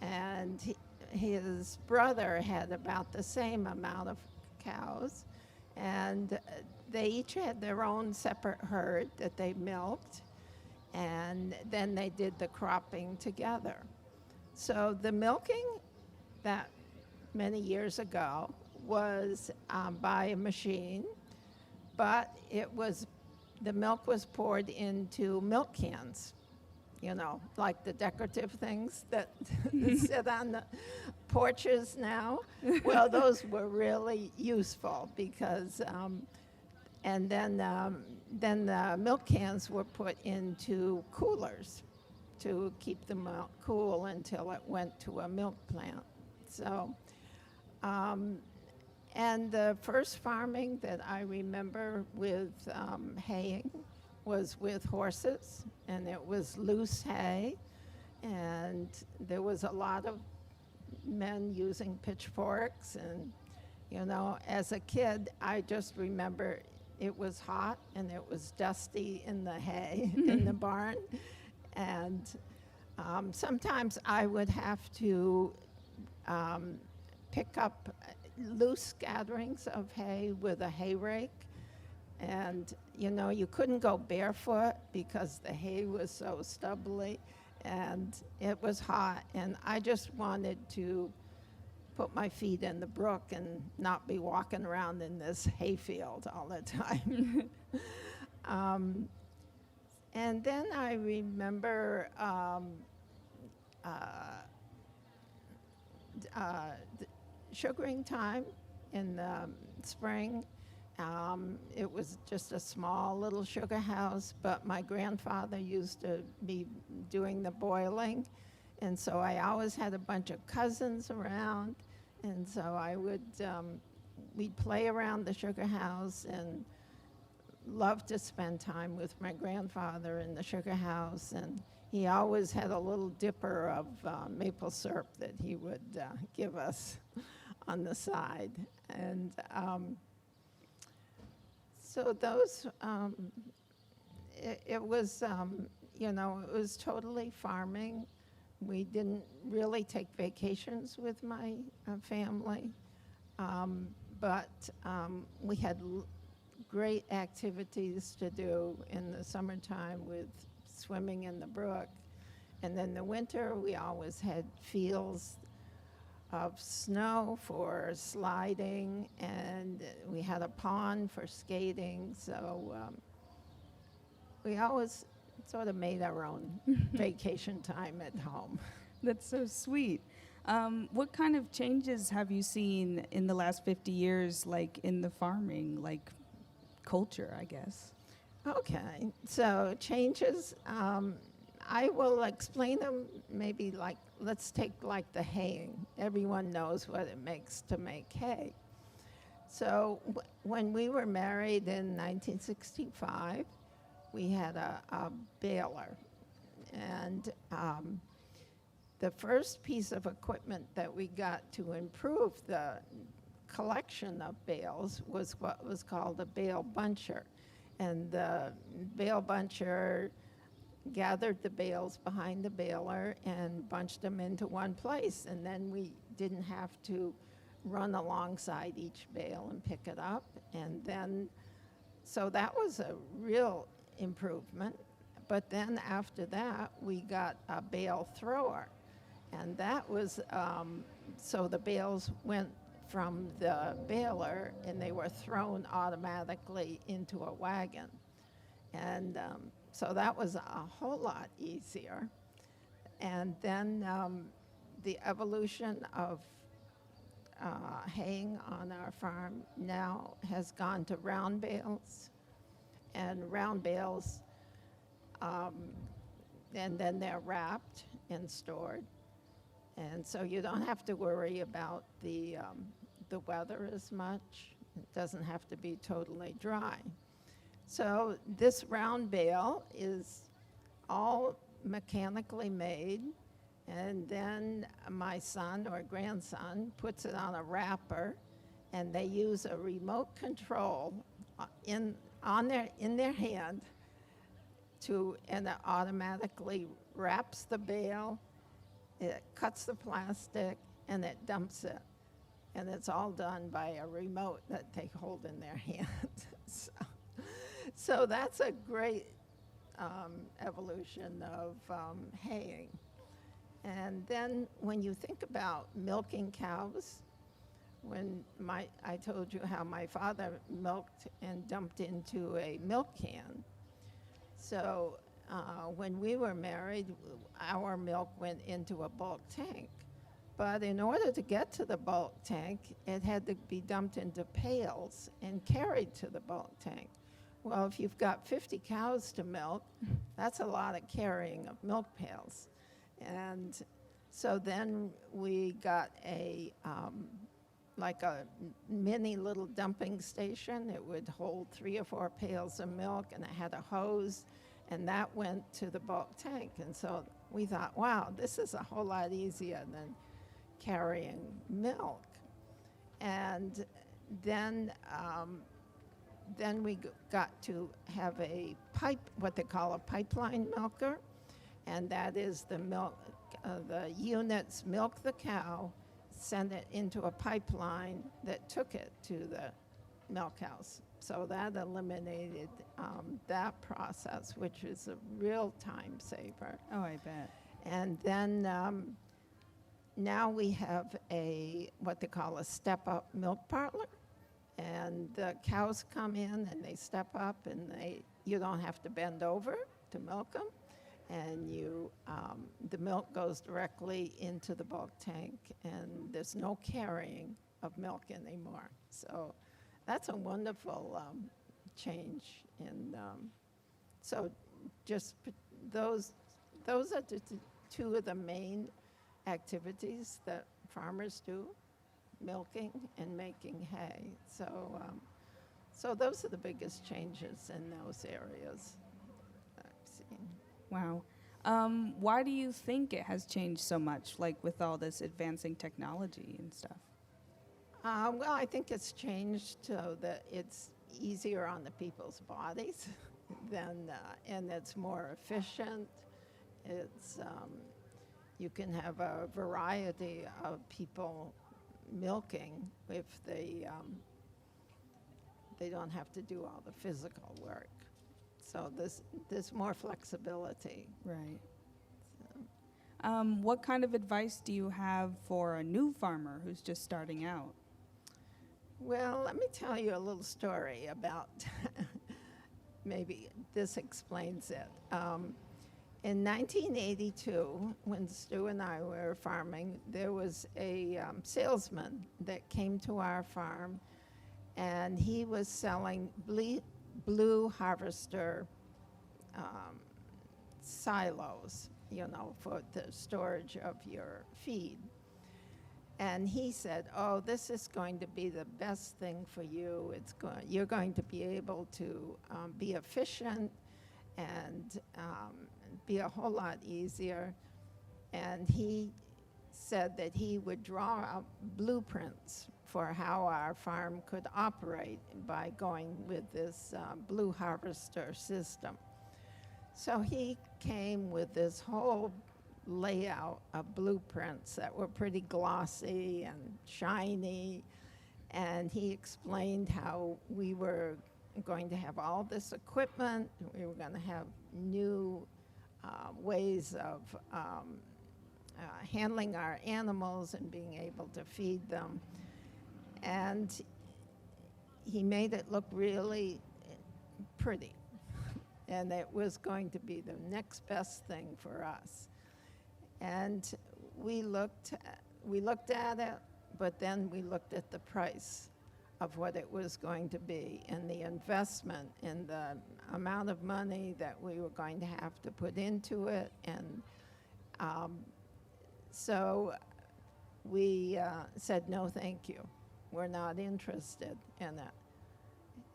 and his brother had about the same amount of cows, and they each had their own separate herd that they milked, and then they did the cropping together. So the milking that many years ago was by a machine, but the milk was poured into milk cans, like the decorative things that sit on the porches now. Well, those were really useful because, and then the milk cans were put into coolers to keep the milk cool until it went to a milk plant. So, and the first farming that I remember with haying was with horses, and it was loose hay, and there was a lot of men using pitchforks. And, as a kid, I just remember it was hot and it was dusty in the hay in the barn. And sometimes I would have to pick up loose gatherings of hay with a hay rake. And, you couldn't go barefoot because the hay was so stubbly and it was hot. And I just wanted to put my feet in the brook and not be walking around in this hayfield all the time. And then I remember sugaring time in the spring. It was just a small little sugar house, but my grandfather used to be doing the boiling, and so I always had a bunch of cousins around, and so I would we'd play around the sugar house and loved to spend time with my grandfather in the sugar house. And he always had a little dipper of maple syrup that he would give us on the side. And so those, it was, it was totally farming. We didn't really take vacations with my family, but we had great activities to do in the summertime with swimming in the brook. And then the winter, we always had fields of snow for sliding, and we had a pond for skating. So we always sort of made our own vacation time at home. That's so sweet. What kind of changes have you seen in the last 50 years, like in the farming, like culture, I guess? Okay, so changes, I will explain them maybe like, let's take like the haying. Everyone knows what it makes to make hay. So when we were married in 1965, we had a baler. And the first piece of equipment that we got to improve the collection of bales was what was called a bale buncher. And the bale buncher gathered the bales behind the baler and bunched them into one place. And then we didn't have to run alongside each bale and pick it up. And then, so that was a real improvement. But then after that, we got a bale thrower. And that was, so the bales went from the baler and they were thrown automatically into a wagon. And so that was a whole lot easier. And then the evolution of haying on our farm now has gone to round bales. And round bales, and then they're wrapped and stored. And so you don't have to worry about the weather as much. It doesn't have to be totally dry. So this round bale is all mechanically made, and then my son or grandson puts it on a wrapper, and they use a remote control in their hand and it automatically wraps the bale, it cuts the plastic, and it dumps it. And it's all done by a remote that they hold in their hand. So that's a great evolution of haying. And then when you think about milking cows, I told you how my father milked and dumped into a milk can. So when we were married, our milk went into a bulk tank. But in order to get to the bulk tank, it had to be dumped into pails and carried to the bulk tank. Well, if you've got 50 cows to milk, that's a lot of carrying of milk pails. And so then we got like a mini little dumping station. It would hold 3 or 4 pails of milk, and it had a hose, and that went to the bulk tank. And so we thought, wow, this is a whole lot easier than carrying milk. And then we got to have what they call a pipeline milker, and that is the milk. The units milk the cow, send it into a pipeline that took it to the milk house. So that eliminated that process, which is a real time saver. Oh, I bet. And then now we have what they call a step-up milk parlor. And the cows come in and they step up, and you don't have to bend over to milk them. And the milk goes directly into the bulk tank, and there's no carrying of milk anymore. So that's a wonderful change. And so just those are the two of the main activities that farmers do: milking and making hay. So those are the biggest changes in those areas I've seen. Wow. Why do you think it has changed so much, like with all this advancing technology and stuff? Well, I think it's changed so that it's easier on the people's bodies and it's more efficient. It's you can have a variety of people milking if they don't have to do all the physical work. So there's more flexibility. Right. What kind of advice do you have for a new farmer who's just starting out? Well, let me tell you a little story about, maybe this explains it. In 1982, when Stu and I were farming, there was a salesman that came to our farm, and he was selling blue harvester silos, for the storage of your feed. And he said, "Oh, this is going to be the best thing for you. You're going to be able to be efficient and be a whole lot easier." And he said that he would draw out blueprints for how our farm could operate by going with this blue harvester system. So he came with this whole layout of blueprints that were pretty glossy and shiny. And he explained how we were going to have all this equipment. We were going to have new ways of handling our animals and being able to feed them. And he made it look really pretty. And it was going to be the next best thing for us. And we looked at it, but then we looked at the price of what it was going to be and the investment and the amount of money that we were going to have to put into it. And so we said, no, thank you. We're not interested in it.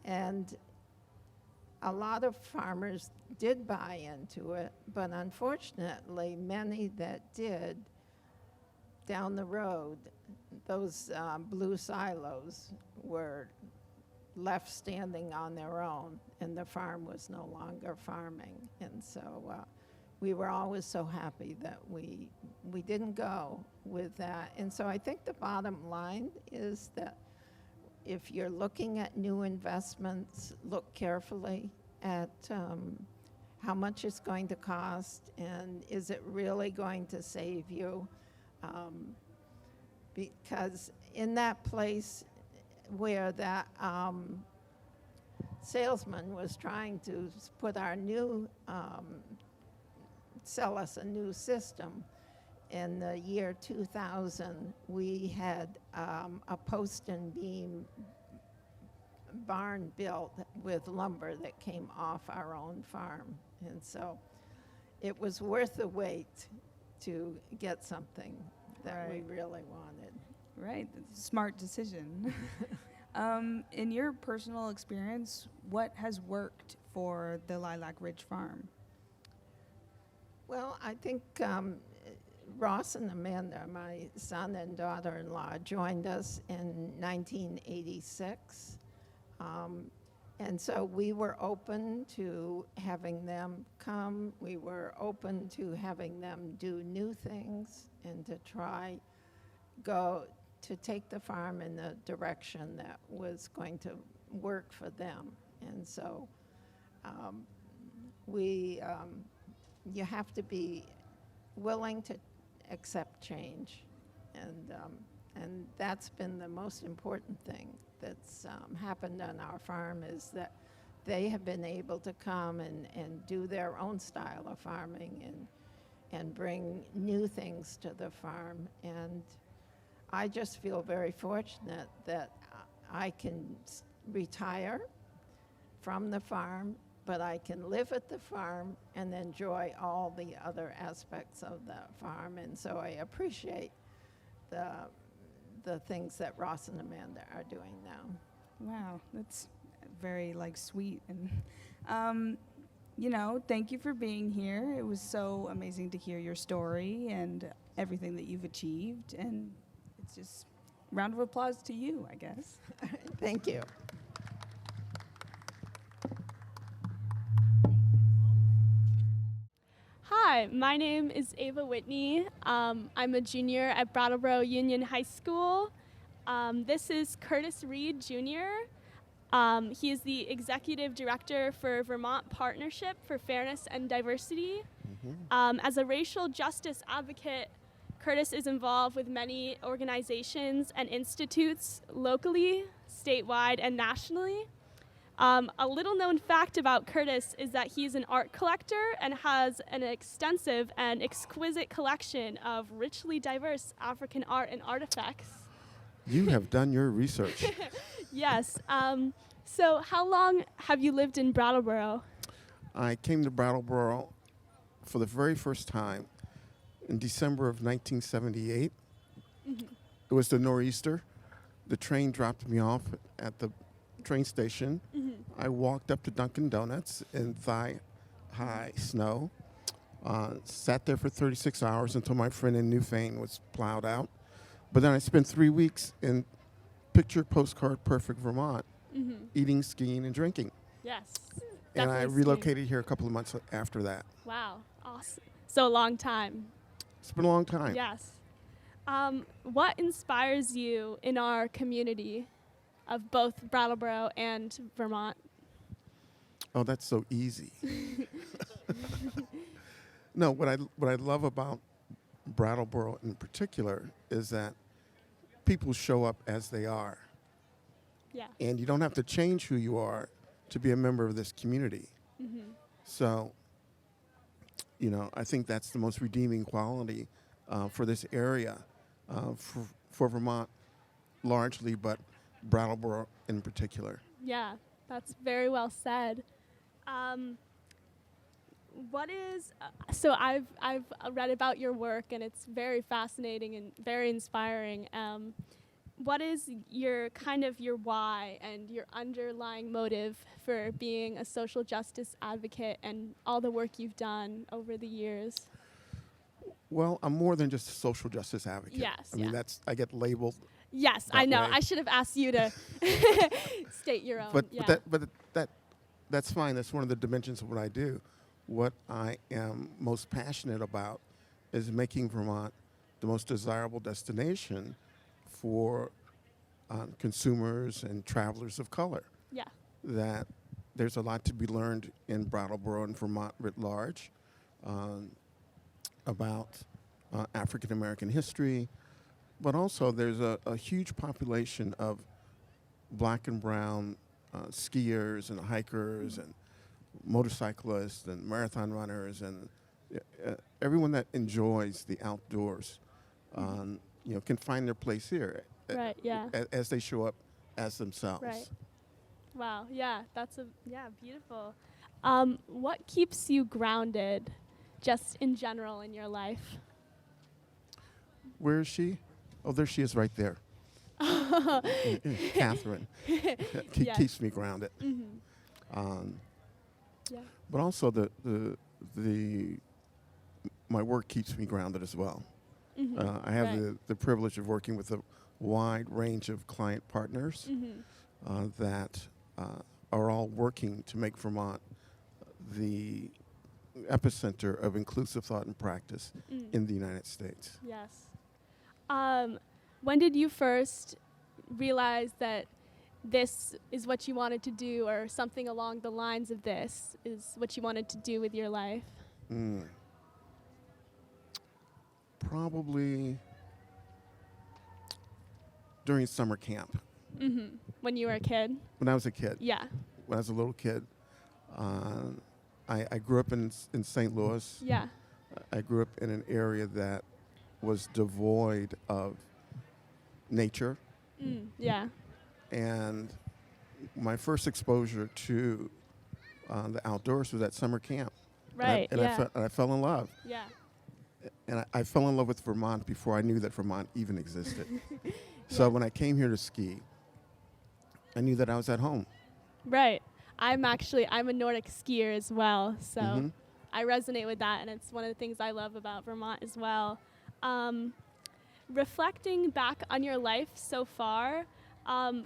And a lot of farmers did buy into it, but unfortunately, many that did, down the road, those blue silos were left standing on their own, and the farm was no longer farming. And so we were always so happy that we didn't go with that. And so I think the bottom line is that if you're looking at new investments, look carefully at how much it's going to cost and is it really going to save you? Because in that place where that salesman was trying to put our new, sell us a new system, in the year 2000, we had a post and beam barn built with lumber that came off our own farm. And so it was worth the wait to get something that we really wanted. Right, that's a smart decision. In your personal experience, what has worked for the Lilac Ridge Farm? Well, I think Ross and Amanda, my son and daughter-in-law, joined us in 1986. And so we were open to having them come. We were open to having them do new things and to take the farm in the direction that was going to work for them. And so you have to be willing to accept change. And that's been the most important thing that's happened on our farm, is that they have been able to come and do their own style of farming and bring new things to the farm. And I just feel very fortunate that I can retire from the farm, but I can live at the farm and enjoy all the other aspects of the farm. And so I appreciate the things that Ross and Amanda are doing now. Wow, that's very sweet. And thank you for being here. It was so amazing to hear your story and everything that you've achieved. And it's just round of applause to you, I guess. Thank you. Hi, my name is Ava Whitney. I'm a junior at Brattleboro Union High School. This is Curtis Reed Jr. He is the Executive Director for Vermont Partnership for Fairness and Diversity. As a racial justice advocate, Curtis is involved with many organizations and institutes locally, statewide, and nationally. A little known fact about Curtis is that he's an art collector and has an extensive and exquisite collection of richly diverse African art and artifacts. You have done your research. Yes. So how long have you lived in Brattleboro? I came to Brattleboro for the very first time in December of 1978. It was the nor'easter. The train dropped me off at the train station. I walked up to Dunkin' Donuts in thigh-high snow, sat there for 36 hours until my friend in Newfane was plowed out. But then I spent 3 weeks in picture postcard perfect Vermont, eating, skiing, and drinking. Yes. And I Definitely skiing. relocated here a couple of months after that. Wow, awesome. So a long time. It's been a long time. Yes. What inspires you in our community of both Brattleboro and Vermont? Oh, that's so easy. No, what I love about Brattleboro in particular is that people show up as they are. Yeah. And you don't have to change who you are to be a member of this community. Mm-hmm. So, I think that's the most redeeming quality for this area, for Vermont largely, but Brattleboro in particular. Yeah, that's very well said. What is so I've read about your work and it's very fascinating and very inspiring. What is your why and your underlying motive for being a social justice advocate and all the work you've done over the years? Well, I'm more than just a social justice advocate. Yes, I mean, I get labeled. Yes, I that know. way. I should have asked you to state your own. But that's fine. That's one of the dimensions of what I do. What I am most passionate about is making Vermont the most desirable destination for consumers and travelers of color. Yeah. That there's a lot to be learned in Brattleboro and Vermont writ large about African American history, but also there's a huge population of black and brown skiers and hikers and motorcyclists and marathon runners and everyone that enjoys the outdoors, can find their place here. Right, yeah. As they show up as themselves. Right. Wow, yeah, that's beautiful. What keeps you grounded just in general in your life? Where is she? Oh, there she is right there. Catherine. Yes. Keeps me grounded. Mm-hmm. Yeah. But also my work keeps me grounded as well. Mm-hmm. I have Right. the privilege of working with a wide range of client partners Mm-hmm. that are all working to make Vermont the epicenter of inclusive thought and practice in the United States. Yes. When did you first realize that this is what you wanted to do, or something along the lines of this is what you wanted to do with your life? Probably during summer camp. Mm-hmm. When you were a kid? When I was a kid. Yeah. When I was a little kid. I grew up in St. Louis. Yeah. I grew up in an area that was devoid of nature. Yeah. And my first exposure to the outdoors was at summer camp. Right, And I fell in love. Yeah. And I fell in love with Vermont before I knew that Vermont even existed. So when I came here to ski, I knew that I was at home. Right. I'm a Nordic skier as well, so I resonate with that, and it's one of the things I love about Vermont as well. Reflecting back on your life so far,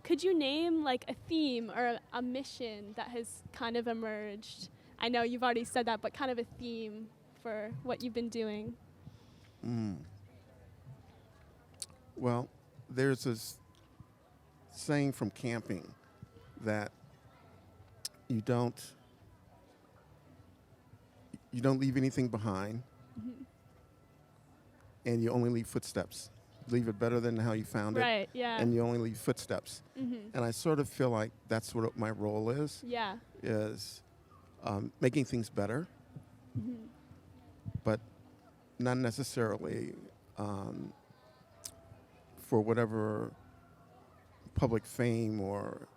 could you name like a theme or a mission that has kind of emerged? I know you've already said that, but kind of a theme for what you've been doing. Well, there's this saying from camping that you don't leave anything behind, and you only leave footsteps. Leave it better than how you found it. Right, yeah. And you only leave footsteps. And I sort of feel like that's what my role is. Yeah. Is making things better, but not necessarily for whatever public fame or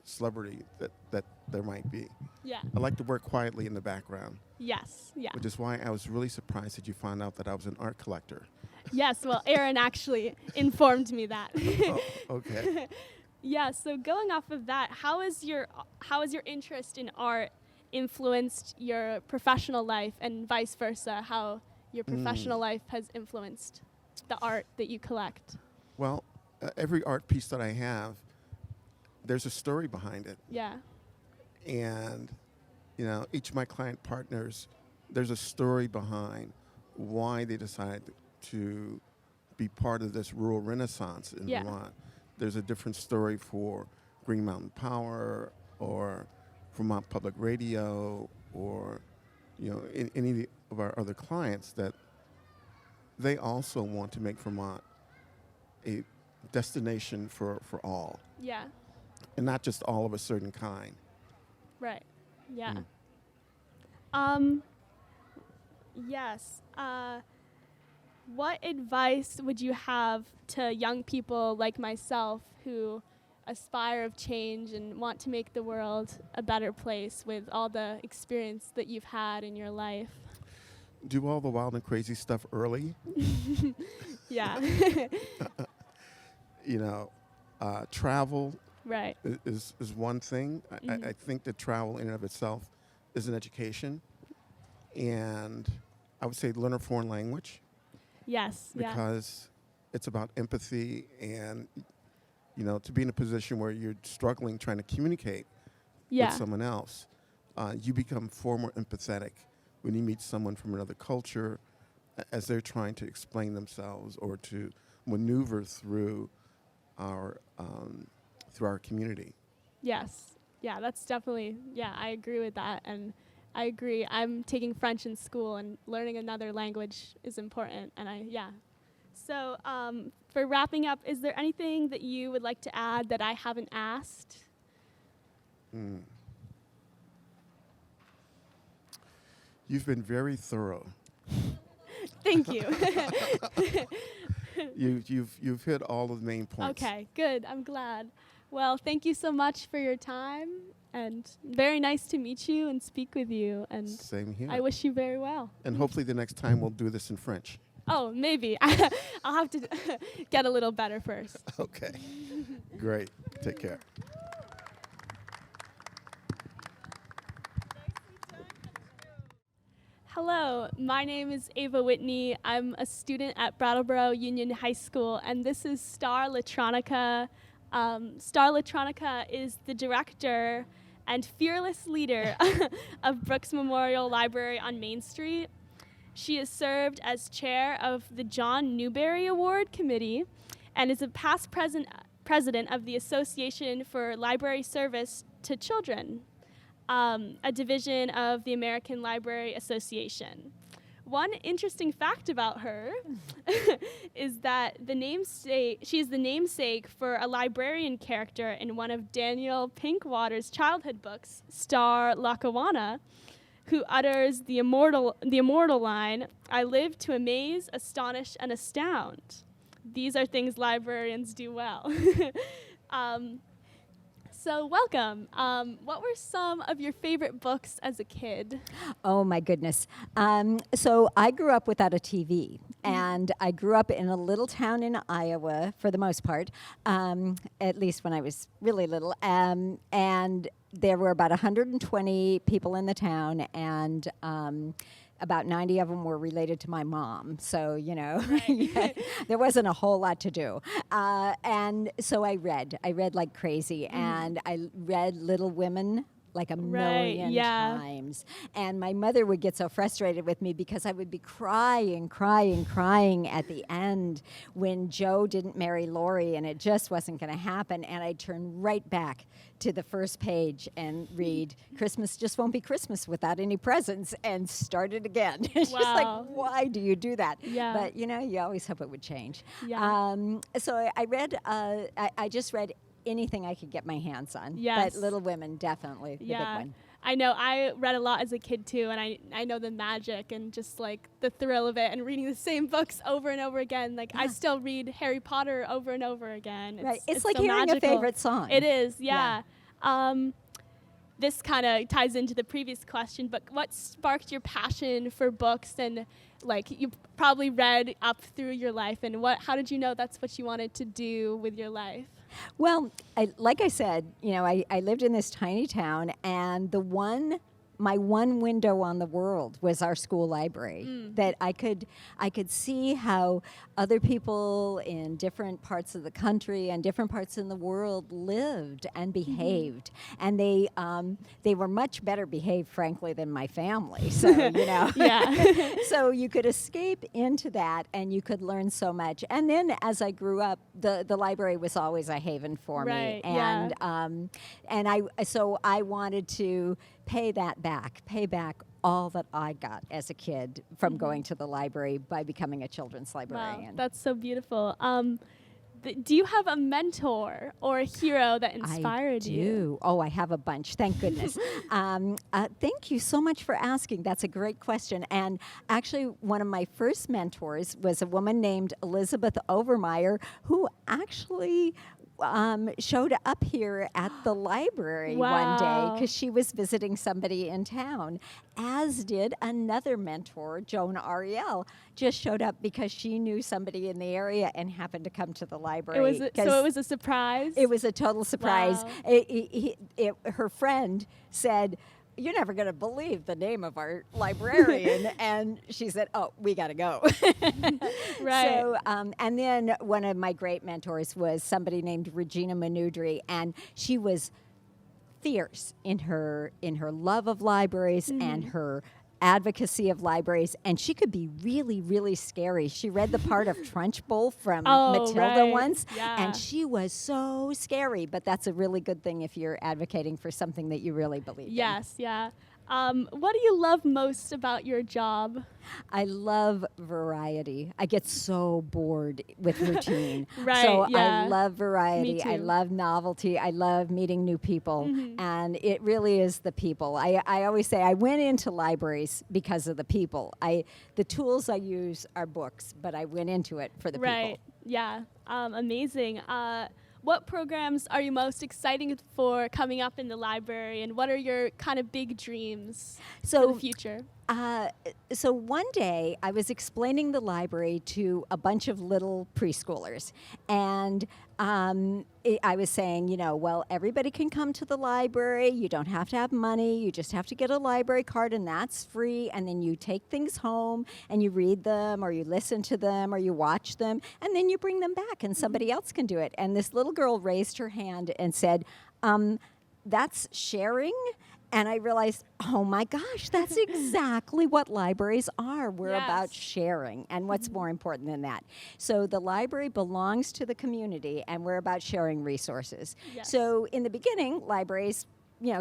celebrity that there might be. Yeah. I like to work quietly in the background. Yes, yeah. Which is why I was really surprised that you found out that I was an art collector. Yes, well, Aaron actually informed me that. Oh, okay. Yeah, so going off of that, how has your interest in art influenced your professional life, and vice versa, how your professional life has influenced the art that you collect? Well, every art piece that I have, there's a story behind it. Yeah. And each of my client partners, there's a story behind why they decided to be part of this rural renaissance in Vermont. There's a different story for Green Mountain Power or Vermont Public Radio or, any of our other clients that they also want to make Vermont a destination for all. Yeah. And not just all of a certain kind. Right. Yeah. Yes. What advice would you have to young people like myself who aspire of change and want to make the world a better place with all the experience that you've had in your life? Do all the wild and crazy stuff early. Yeah. Travel right. is one thing. I think that travel in and of itself is an education. And I would say learn a foreign language. Yes. Because it's about empathy and, to be in a position where you're struggling trying to communicate with someone else, you become far more empathetic when you meet someone from another culture as they're trying to explain themselves or to maneuver through our community. Yes. Yeah, that's definitely, I agree with that. And I agree. I'm taking French in school, and learning another language is important. And So for wrapping up, is there anything that you would like to add that I haven't asked? You've been very thorough. Thank you. You've hit all of the main points. Okay, good. I'm glad. Well, thank you so much for your time, and very nice to meet you and speak with you. And same here. I wish you very well. And hopefully the next time we'll do this in French. Oh, maybe. I'll have to get a little better first. Okay. Great. Take care. Hello, my name is Ava Whitney. I'm a student at Brattleboro Union High School, and this is Star Latronica. Star Latronica is the director and fearless leader of Brooks Memorial Library on Main Street. She has served as chair of the John Newbery Award Committee and is a past president of the Association for Library Service to Children, a division of the American Library Association. One interesting fact about her is that she is the namesake for a librarian character in one of Daniel Pinkwater's childhood books, Star Lackawanna, who utters the immortal line, "I live to amaze, astonish, and astound." These are things librarians do well. So welcome. What were some of your favorite books as a kid? Oh, my goodness. So I grew up without a TV, and I grew up in a little town in Iowa, for the most part, at least when I was really little. And there were about 120 people in the town, and about 90 of them were related to my mom. So, there wasn't a whole lot to do. And so I read like crazy. And I read Little Women like a million times. And my mother would get so frustrated with me because I would be crying at the end when Joe didn't marry Lori and it just wasn't going to happen. And I'd turn right back to the first page and read Christmas Just Won't Be Christmas Without Any Presents and start it again. It's just like, why do you do that? Yeah. But, you always hope it would change. Yeah. So I read, I just read anything I could get my hands on. Yes. But Little Women, definitely the big one. I know. I read a lot as a kid, too, and I know the magic and just, like, the thrill of it and reading the same books over and over again. Like, I still read Harry Potter over and over again. It's like so hearing magical. a favorite song. It is, yeah. This kind of ties into the previous question, but what sparked your passion for books? And, like, you probably read up through your life, and how did you know that's what you wanted to do with your life? Well, like I said, I lived in this tiny town, and my one window on the world was our school library. That I could see how other people in different parts of the country and different parts in the world lived and behaved, and they were much better behaved, frankly, than my family. So Yeah. so you could escape into that, and you could learn so much. And then as I grew up, the library was always a haven for Right, me, yeah. and I wanted to pay back all that I got as a kid from going to the library by becoming a children's Wow, librarian. that's so beautiful. Do you have a mentor or a hero that inspired I you? do. Oh, I have a bunch. Thank goodness. Thank you so much for asking. That's a great question. And actually, one of my first mentors was a woman named Elizabeth Overmeyer, who actually showed up here at the library one day Wow. because she was visiting somebody in town, as did another mentor, Joan Ariel, just showed up because she knew somebody in the area and happened to come to the library. So it was a surprise? It was a total surprise. Wow. Her friend said, "You're never going to believe the name of our librarian." And she said, "Oh, we got to go." Right. So, and then one of my great mentors was somebody named Regina Manudri, and she was fierce in her love of libraries and her advocacy of libraries, and she could be really, really scary. She read the part of Trunchbull from Matilda right. once, Yeah. and she was so scary, but that's a really good thing if you're advocating for something that you really believe in. Yes, yeah. What do you love most about your job? I love variety. I get so bored with routine. Right, So yeah. I love variety. Me I too. love novelty. I love meeting new people. And it really is the people. I always say I went into libraries because of the people. The tools I use are books, but I went into it for the Right, people. yeah. Amazing. What programs are you most excited for coming up in the library, and what are your kind of big dreams for the future? So one day I was explaining the library to a bunch of little preschoolers, and I was saying, well, everybody can come to the library. You don't have to have money. You just have to get a library card, and that's free. And then you take things home, and you read them, or you listen to them, or you watch them, and then you bring them back, and somebody else can do it. And this little girl raised her hand and said, "That's sharing." And I realized, oh my gosh, that's exactly what libraries are. We're about Yes. sharing. And what's more important than that? So the library belongs to the community, and we're about sharing resources. Yes. So in the beginning, libraries,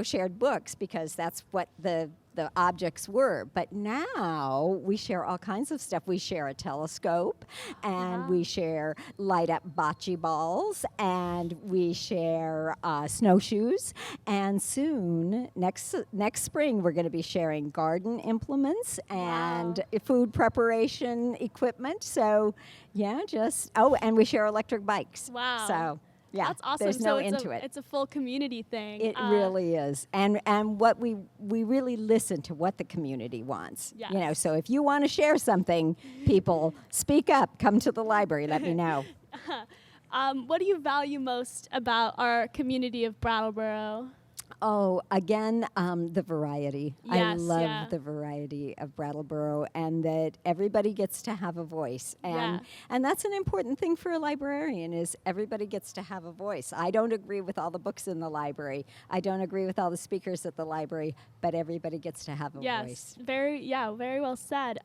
shared books because that's what the objects were. But now we share all kinds of stuff. We share a telescope, and we share light up bocce balls, and we share snowshoes. And soon, next spring, we're going to be sharing garden implements and food preparation equipment. So, and we share electric bikes. Wow. So, yeah, That's awesome. there's no so into it. It's a full community thing. It really is, and what we really listen to what the community wants. Yes. So if you want to share something, people, speak up. Come to the library. Let me know. What do you value most about our community of Brattleboro? Oh, again, the variety. I Yes, love yeah. the variety of Brattleboro, and that everybody gets to have a voice. And that's an important thing for a librarian, is everybody gets to have a voice. I don't agree with all the books in the library. I don't agree with all the speakers at the library, but everybody gets to have a voice. Very well said.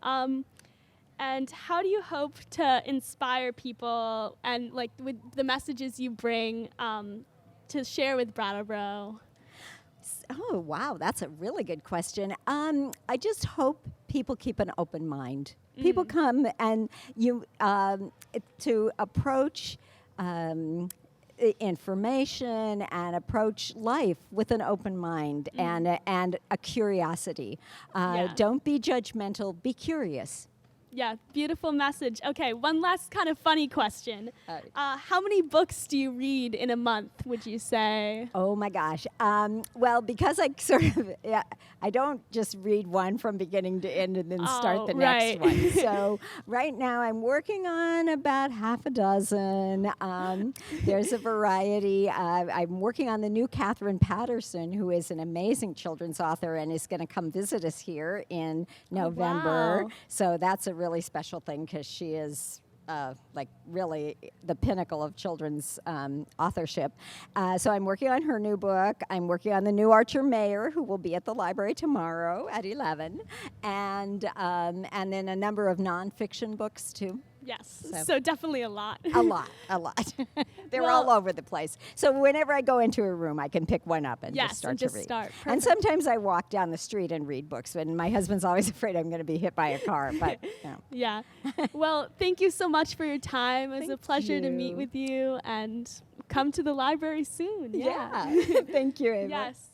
And how do you hope to inspire people and with the messages you bring to share with Brattleboro? Oh, wow, that's a really good question. I just hope people keep an open mind. People come and to approach information and approach life with an open mind and a curiosity. Don't be judgmental, be curious. Yeah, beautiful message. Okay, one last kind of funny question. How many books do you read in a month, would you say? Oh my gosh. Well, because I sort of, I don't just read one from beginning to end and then start the next one. So right now I'm working on about half a dozen. There's a variety. I'm working on the new Catherine Patterson, who is an amazing children's author and is going to come visit us here in November. Wow. So that's a really special thing because she is like really the pinnacle of children's authorship. So I'm working on her new book. I'm working on the new Archer Mayer, who will be at the library tomorrow at 11, and then a number of nonfiction books too. Yes, so definitely a lot. A lot. They're all over the place. So whenever I go into a room, I can pick one up and just start to read. And sometimes I walk down the street and read books, and my husband's always afraid I'm going to be hit by a car. But Yeah. Well, thank you so much for your time. It was a pleasure to meet with you, and come to the library soon. Yeah. Thank you, Ava. Yes.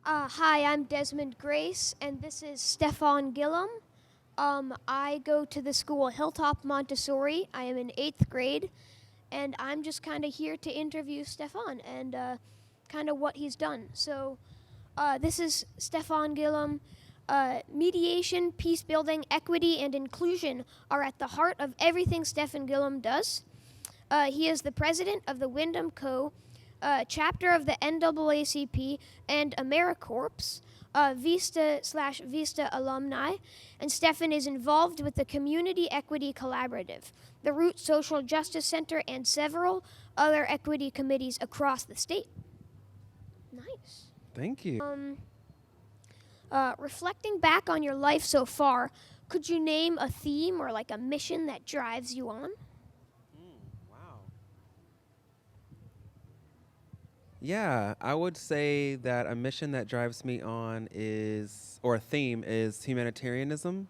Hi, I'm Desmond Grace, and this is Stefan Gillum. I go to the school Hilltop Montessori. I am in 8th grade, and I'm just kind of here to interview Stefan and kind of what he's done. So this is Stefan Gillum. Mediation, peace building, equity, and inclusion are at the heart of everything Stefan Gillum does. He is the president of the Wyndham Co., chapter of the NAACP and AmeriCorps, Vista alumni, and Stefan is involved with the Community Equity Collaborative, the Root Social Justice Center, and several other equity committees across the state. Nice. Thank you. Reflecting back on your life so far, could you name a theme or like a mission that drives you on? Yeah, I would say that a mission that drives me on is, or a theme is humanitarianism.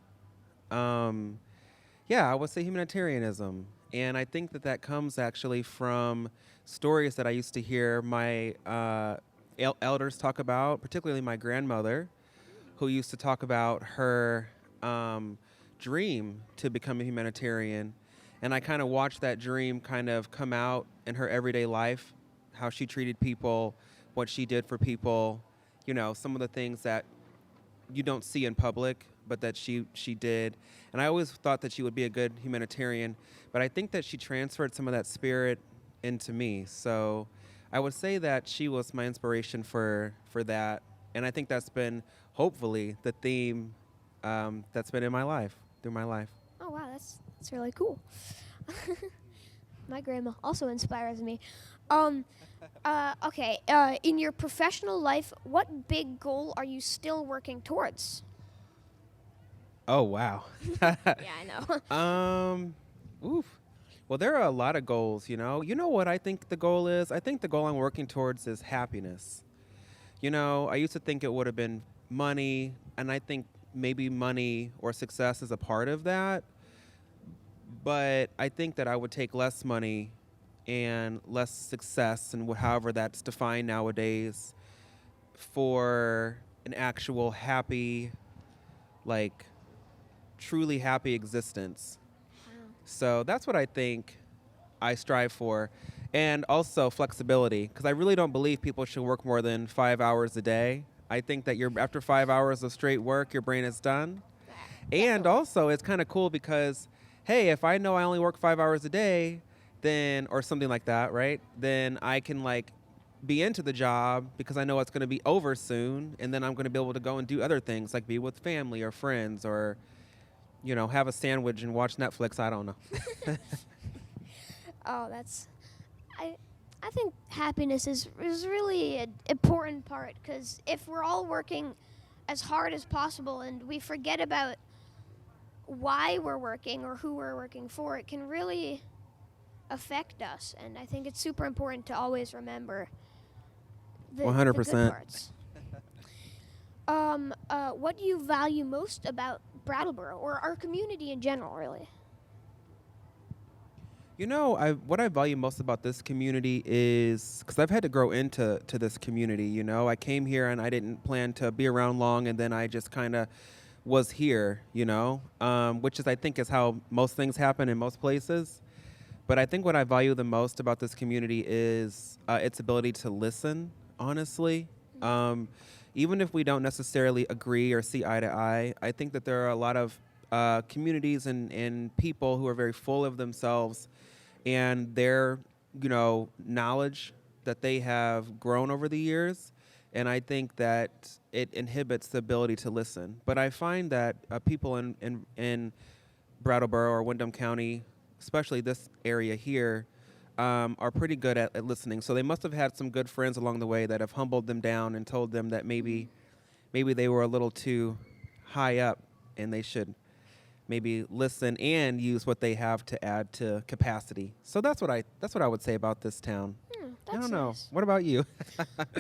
Yeah, I would say humanitarianism. And I think that that comes actually from stories that I used to hear my elders talk about, particularly my grandmother, who used to talk about her dream to become a humanitarian. And I kind of watched that dream kind of come out in her everyday life, how she treated people, what she did for people, you know, some of the things that you don't see in public, but that she did. And I always thought that she would be a good humanitarian, but I think that she transferred some of that spirit into me. So I would say that she was my inspiration for that. And I think that's been, hopefully, the theme that's been in my life, through my life. Oh, wow, that's really cool. My grandma also inspires me. Okay, in your professional life, what big goal are you still working towards? Oh, wow. Yeah, I know. Oof. Well, there are a lot of goals, you know. You know what I think the goal is? I think the goal I'm working towards is happiness. You know, I used to think it would have been money, and I think maybe money or success is a part of that. But I think that I would take less money and less success, and however that's defined nowadays, for an actual happy, like, truly happy existence. So that's what I think I strive for. And also flexibility, because I really don't believe people should work more than 5 hours a day. I think that after 5 hours of straight work, your brain is done. And also, it's kind of cool because, hey, if I know I only work 5 hours a day, then, or something like that, right? Then I can like be into the job because I know it's going to be over soon, and then I'm going to be able to go and do other things, like be with family or friends, or, you know, have a sandwich and watch Netflix. I don't know. Oh, I think happiness is really an important part, because if we're all working as hard as possible and we forget about why we're working or who we're working for, it can really affect us. And I think it's super important to always remember the 100%. good parts. What do you value most about Brattleboro, or our community in general, really? You know, what I value most about this community is, because I've had to grow into this community, you know. I came here and I didn't plan to be around long, and then I just kind of was here, which is I think is how most things happen in most places. But I think what I value the most about this community is its ability to listen, honestly. Even if we don't necessarily agree or see eye to eye, I think that there are a lot of communities and people who are very full of themselves and their, knowledge that they have grown over the years. And I think that it inhibits the ability to listen. But I find that people in Brattleboro or Windham County, especially this area here, are pretty good at listening. So they must have had some good friends along the way that have humbled them down and told them that maybe they were a little too high up and they should maybe listen and use what they have to add to capacity. So that's what I would say about this town. I don't know. Nice. What about you?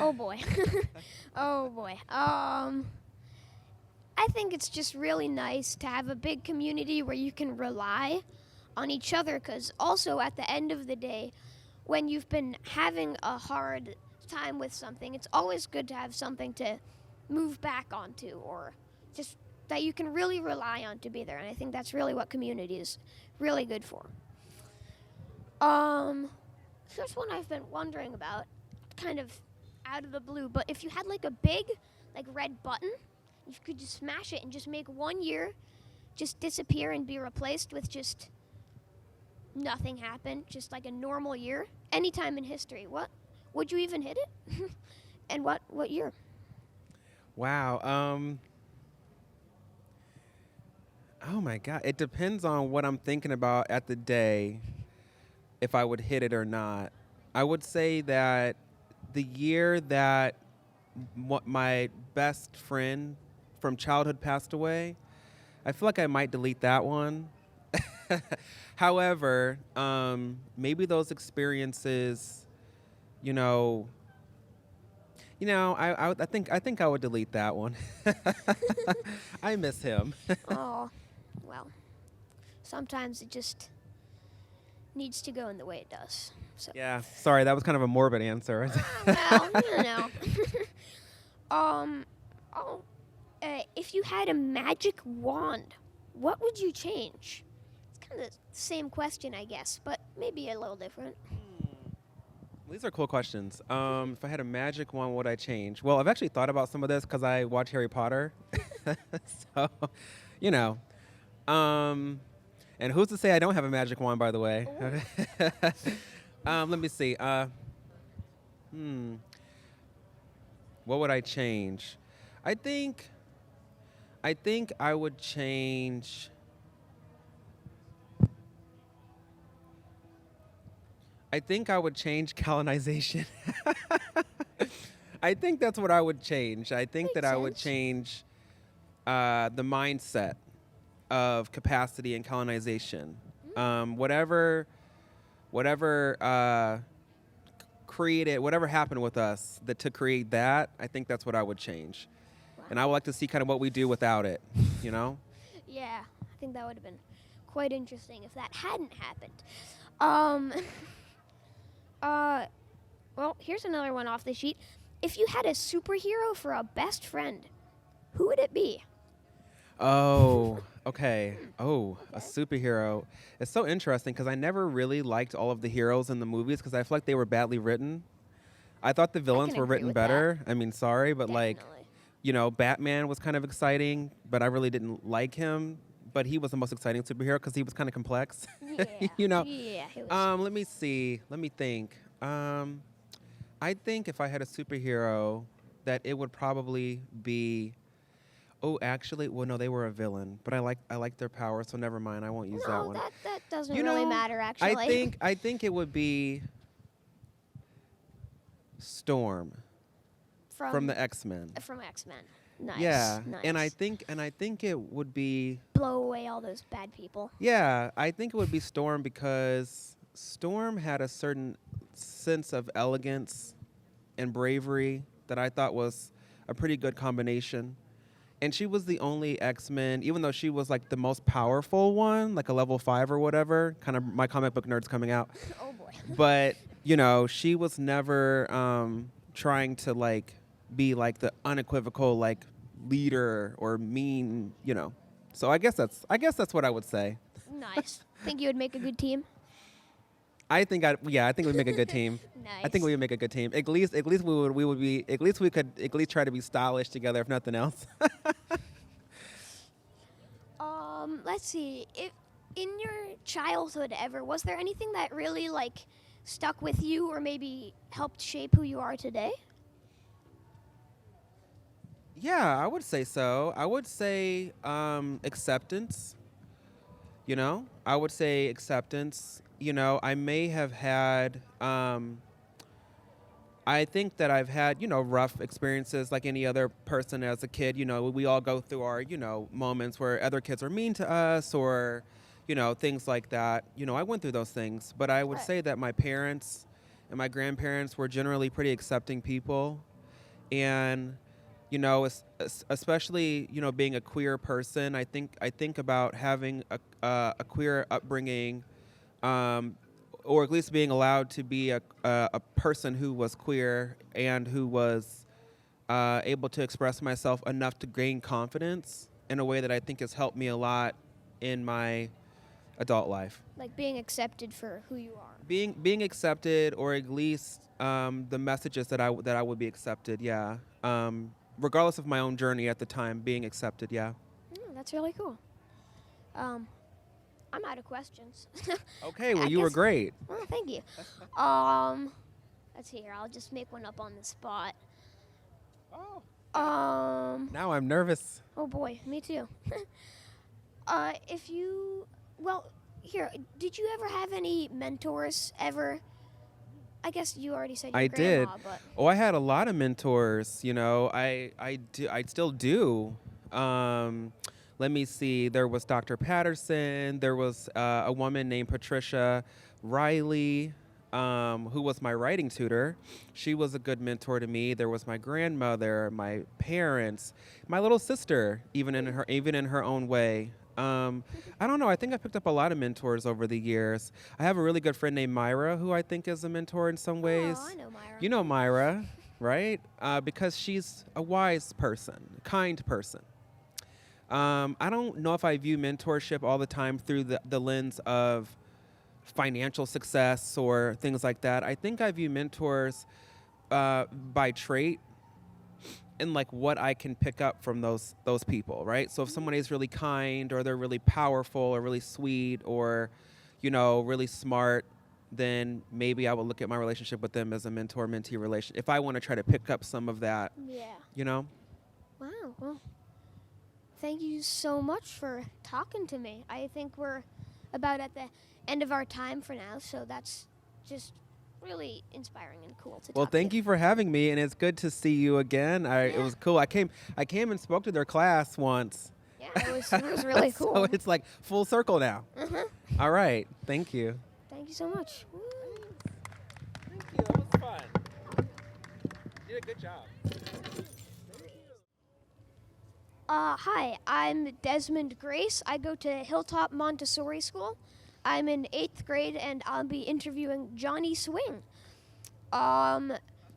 Oh boy. Oh boy. I think it's just really nice to have a big community where you can rely on each other, because also at the end of the day, when you've been having a hard time with something, it's always good to have something to move back onto, or just that you can really rely on to be there. And I think that's really what community is really good for. Here's one I've been wondering about, kind of out of the blue, but if you had like a big red button, you could just smash it and just make 1 year just disappear and be replaced with just nothing happen, just like a normal year, anytime in history, what would you even hit it? And what year? Wow. Oh my God. It depends on what I'm thinking about at the day, if I would hit it or not. I would say that the year that my best friend from childhood passed away, I feel like I might delete that one. However, maybe those experiences, I think I would delete that one. I miss him. Oh, well, sometimes it just needs to go in the way it does. So. Yeah, sorry, that was kind of a morbid answer. Well, if you had a magic wand, what would you change? It's kind of the same question, I guess, but maybe a little different. These are cool questions. If I had a magic wand, what would I change? Well, I've actually thought about some of this because I watch Harry Potter. So, and who's to say I don't have a magic wand, by the way? Let me see. What would I change? I think I would change. I think I would change colonization. I think that's what I would change. I think that I would change the mindset of capacity and colonization. Whatever created, whatever happened with us to create that, I think that's what I would change. Wow. And I would like to see kind of what we do without it, Yeah, I think that would have been quite interesting if that hadn't happened. Well, here's another one off the sheet. If you had a superhero for a best friend, who would it be? Oh, okay. Oh, a superhero. It's so interesting because I never really liked all of the heroes in the movies because I feel like they were badly written. I thought the villains were written better. That. I mean, sorry, but Definitely. Batman was kind of exciting, but I really didn't like him. But he was the most exciting superhero because he was kind of complex. Yeah. Yeah, he was. let me see. Let me think. I think if I had a superhero, that it would probably be. Oh, actually, well, no, they were a villain, but I like their power, so never mind. I won't use that one. No, that doesn't really matter, actually. I think it would be Storm from the X-Men. From X-Men. Nice. Yeah, nice. and I think it would be blow away all those bad people. Yeah, I think it would be Storm because Storm had a certain sense of elegance and bravery that I thought was a pretty good combination. And she was the only X-Men, even though she was like the most powerful one, like a level 5 or whatever. Kind of my comic book nerd's coming out. Oh boy. But, she was never trying to like be like the unequivocal like leader or mean, you know. So I guess that's what I would say. Nice. Think you would make a good team? I think we'd make a good team. Nice. I think we would make a good team. At least we could at least try to be stylish together, if nothing else. Let's see. If in your childhood ever, was there anything that really like stuck with you or maybe helped shape who you are today? Yeah, I would say so. I would say acceptance. You know, I would say acceptance. You know, I may have had, I think that I've had, you know, rough experiences like any other person as a kid. You know, we all go through our, you know, moments where other kids are mean to us or, you know, things like that. You know, I went through those things. But I would say that my parents and my grandparents were generally pretty accepting people. And, you know, especially, you know, being a queer person, I think about having a queer upbringing, or at least being allowed to be a person who was queer and who was able to express myself enough to gain confidence in a way that I think has helped me a lot in my adult life. Like being accepted for who you are. Being accepted, or at least the messages that I would be accepted. Yeah. Regardless of my own journey at the time, being accepted. Yeah. That's really cool. I'm out of questions. Okay, well, you were great. Well, thank you. Let's see here. I'll just make one up on the spot. Now I'm nervous. Oh boy, me too. Here, did you ever have any mentors ever? I guess you already said your I grandma, did. but Oh, I had a lot of mentors. You know, I still do. Let me see. There was Dr. Patterson. There was a woman named Patricia Riley, who was my writing tutor. She was a good mentor to me. There was my grandmother, my parents, my little sister, even in her own way. I don't know. I think I picked up a lot of mentors over the years. I have a really good friend named Myra, who I think is a mentor in some ways. Oh, I know Myra. You know Myra, right? Because she's a wise person, kind person. I don't know if I view mentorship all the time through the lens of financial success or things like that. I think I view mentors by trait and like what I can pick up from those people, right? So if someone is really kind or they're really powerful or really sweet or, you know, really smart, then maybe I would look at my relationship with them as a mentor-mentee relation. If I want to try to pick up some of that, you know? Wow. Well, thank you so much for talking to me. I think we're about at the end of our time for now, so that's just really inspiring and cool to talk Well, thank to. you for having me, and it's good to see you again. It was cool. I came and spoke to their class once. Yeah, it was really cool. So it's like full circle now. Mm-hmm. All right. Thank you. Thank you so much. Woo. Thank you. That was fun. You did a good job. Hi, I'm Desmond Grace. I go to Hilltop Montessori School. I'm in 8th grade, and I'll be interviewing Johnny Swing.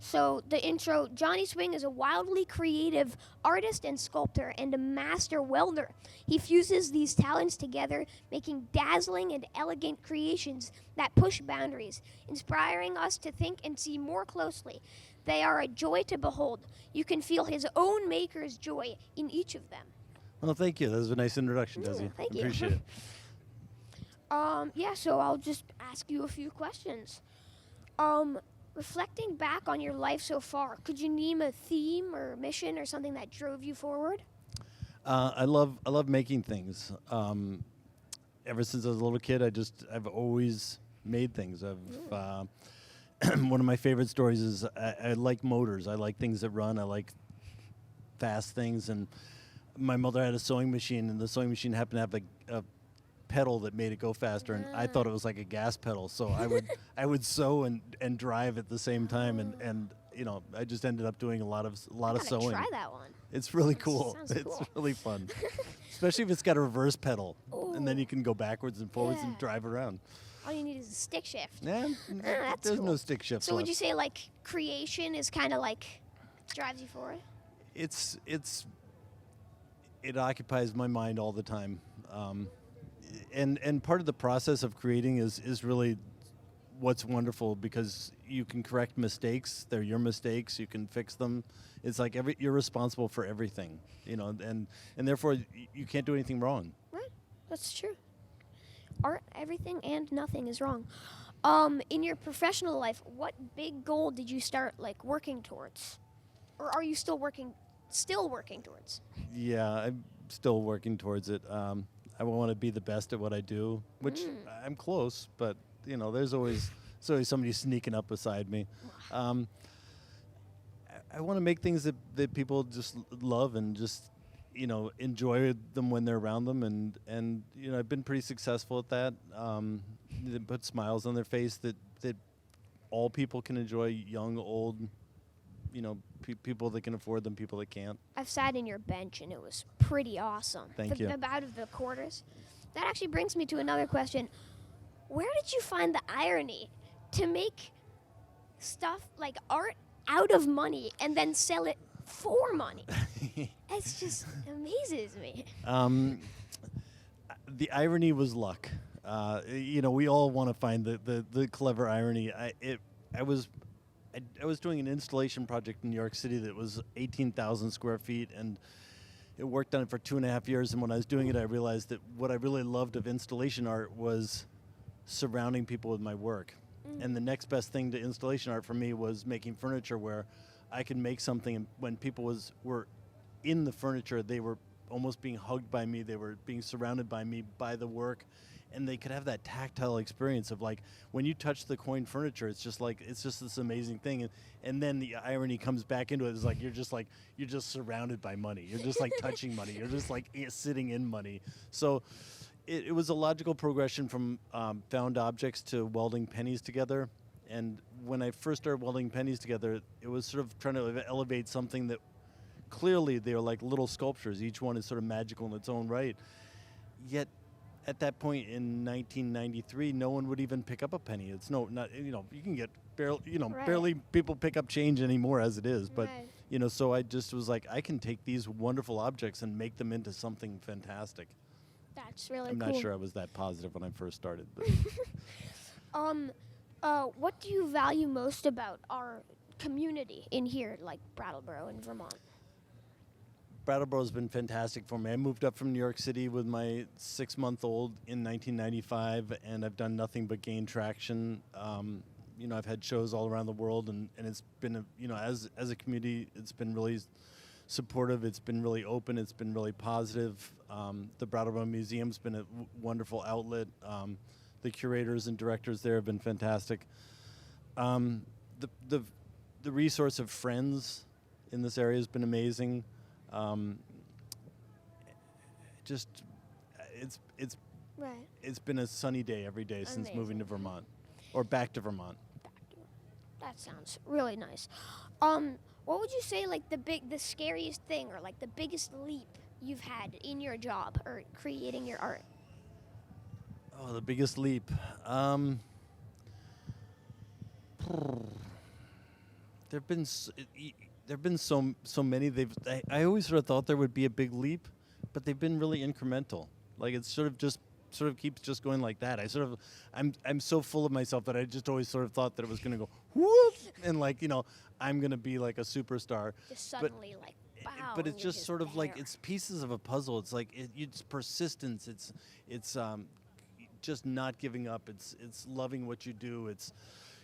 So the intro, Johnny Swing is a wildly creative artist and sculptor and a master welder. He fuses these talents together, making dazzling and elegant creations that push boundaries, inspiring us to think and see more closely. They are a joy to behold. You can feel his own maker's joy in each of them. Well, thank you. That was a nice introduction, Yeah, Desi. thank you. Appreciate it. So I'll just ask you a few questions. Reflecting back on your life so far, could you name a theme or mission or something that drove you forward? I love making things. Ever since I was a little kid, I've always made things. One of my favorite stories is I like motors. I like things that run. I like fast things. And my mother had a sewing machine, and the sewing machine happened to have a pedal that made it go faster, and I thought it was like a gas pedal. So I would sew and drive at the same time, and you know, I just ended up doing a lot of sewing. Try that one. It's really cool. Sounds It's cool. really fun, especially if it's got a reverse pedal, and then Ooh. you can go backwards and forwards and Yeah. drive around. All you need is a stick shift. Yeah, That's there's cool. no stick shift. So would you say like creation is kind of like drives you forward? It's it occupies my mind all the time. And part of the process of creating is really what's wonderful, because you can correct mistakes. They're your mistakes. You can fix them. It's like you're responsible for everything, and therefore you can't do anything wrong. Right, that's true. Art, everything and nothing is wrong. In your professional life, what big goal did you start working towards, or are you still working towards? Yeah, I'm still working towards it. I want to be the best at what I do, which I'm close, but there's always somebody sneaking up beside me. I want to make things that people just love and just enjoy them when they're around them, and I've been pretty successful at that. That put smiles on their face that all people can enjoy, young, old, people that can afford them, people that can't. I've sat in your bench and it was pretty awesome. Thank you. Out of the quarters. That actually brings me to another question. Where did you find the irony to make stuff like art out of money and then sell it for money? It just amazes me. The irony was luck. We all want to find the clever irony. I was doing an installation project in New York City that was 18,000 square feet, and it worked on it for 2.5 years. And when I was doing it, I realized that what I really loved of installation art was surrounding people with my work. And the next best thing to installation art for me was making furniture where I could make something, and when people were in the furniture, they were almost being hugged by me. They were being surrounded by me, by the work. And they could have that tactile experience of when you touch the coin furniture, it's just this amazing thing. And then the irony comes back into it. It's you're just surrounded by money. You're just touching money. You're just sitting in money. So it was a logical progression from found objects to welding pennies together. And when I first started welding pennies together, it was sort of trying to elevate something that clearly they are like little sculptures. Each one is sort of magical in its own right. Yet at that point in 1993, no one would even pick up a penny. It's not you can get barely people pick up change anymore as it is. But so I just was I can take these wonderful objects and make them into something fantastic. That's really I'm cool. not sure I was that positive when I first started. But what do you value most about our community in here, like Brattleboro in Vermont? Brattleboro's been fantastic for me. I moved up from New York City with my 6-month-old in 1995, and I've done nothing but gain traction. I've had shows all around the world, and it's been, as a community, it's been really supportive. It's been really open. It's been really positive. The Brattleboro Museum's been a wonderful outlet. The curators and directors there have been fantastic. The resource of friends in this area has been amazing. It's been a sunny day every day since moving to Vermont, or back to Vermont. That sounds really nice. What would you say the scariest thing or the biggest leap you've had in your job or creating your art? Oh, the biggest leap. There've been so many. I always sort of thought there would be a big leap, but they've been really incremental. It's sort of keeps just going like that. I'm so full of myself that I just always sort of thought that it was going to go whoop, and I'm going to be like a superstar. Just suddenly wow. But it's just sort of it's pieces of a puzzle. It's it's persistence. It's just not giving up. It's loving what you do.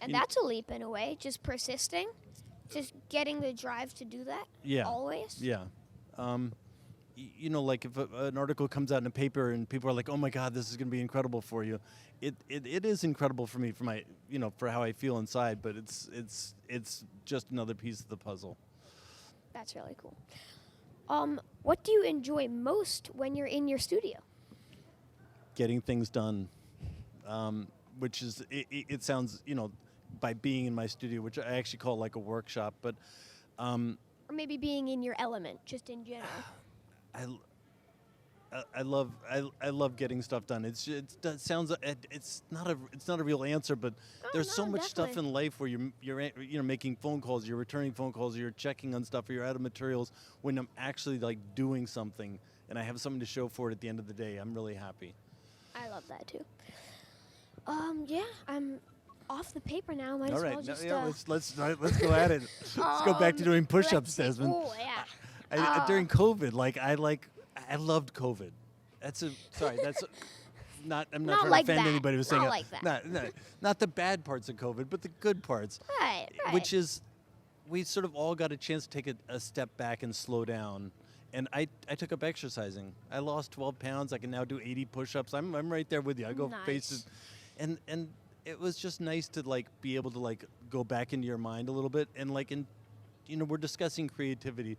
And that's a leap in a way, just persisting, just getting the drive to do that. Yeah. Always. Yeah. If an article comes out in a paper and people are like, "Oh my God, this is going to be incredible for you," it is incredible for me, for my for how I feel inside. But it's just another piece of the puzzle. That's really cool. What do you enjoy most when you're in your studio? Getting things done, which is it sounds by being in my studio, which I actually call a workshop, but or maybe being in your element, just in general. I love getting stuff done. It's not a real answer, but there's so much stuff in life where you're making phone calls, you're returning phone calls, you're checking on stuff, or you're out of materials. When I'm actually doing something, and I have something to show for it at the end of the day, I'm really happy. I love that too. Yeah, I'm off the paper now. Might All as right, well just. let's go at it. Let's go back to doing push-ups, let's see. Desmond. Oh yeah. During COVID, I loved COVID. That's not. I'm not trying like to offend that. anybody with saying Not it. like that. Not the bad parts of COVID, but the good parts. Right. Which is, we sort of all got a chance to take a step back and slow down. And I took up exercising. I lost 12 pounds. I can now do 80 push-ups. I'm right there with you. I go faces, and it was just nice to be able to go back into your mind a little bit and we're discussing creativity.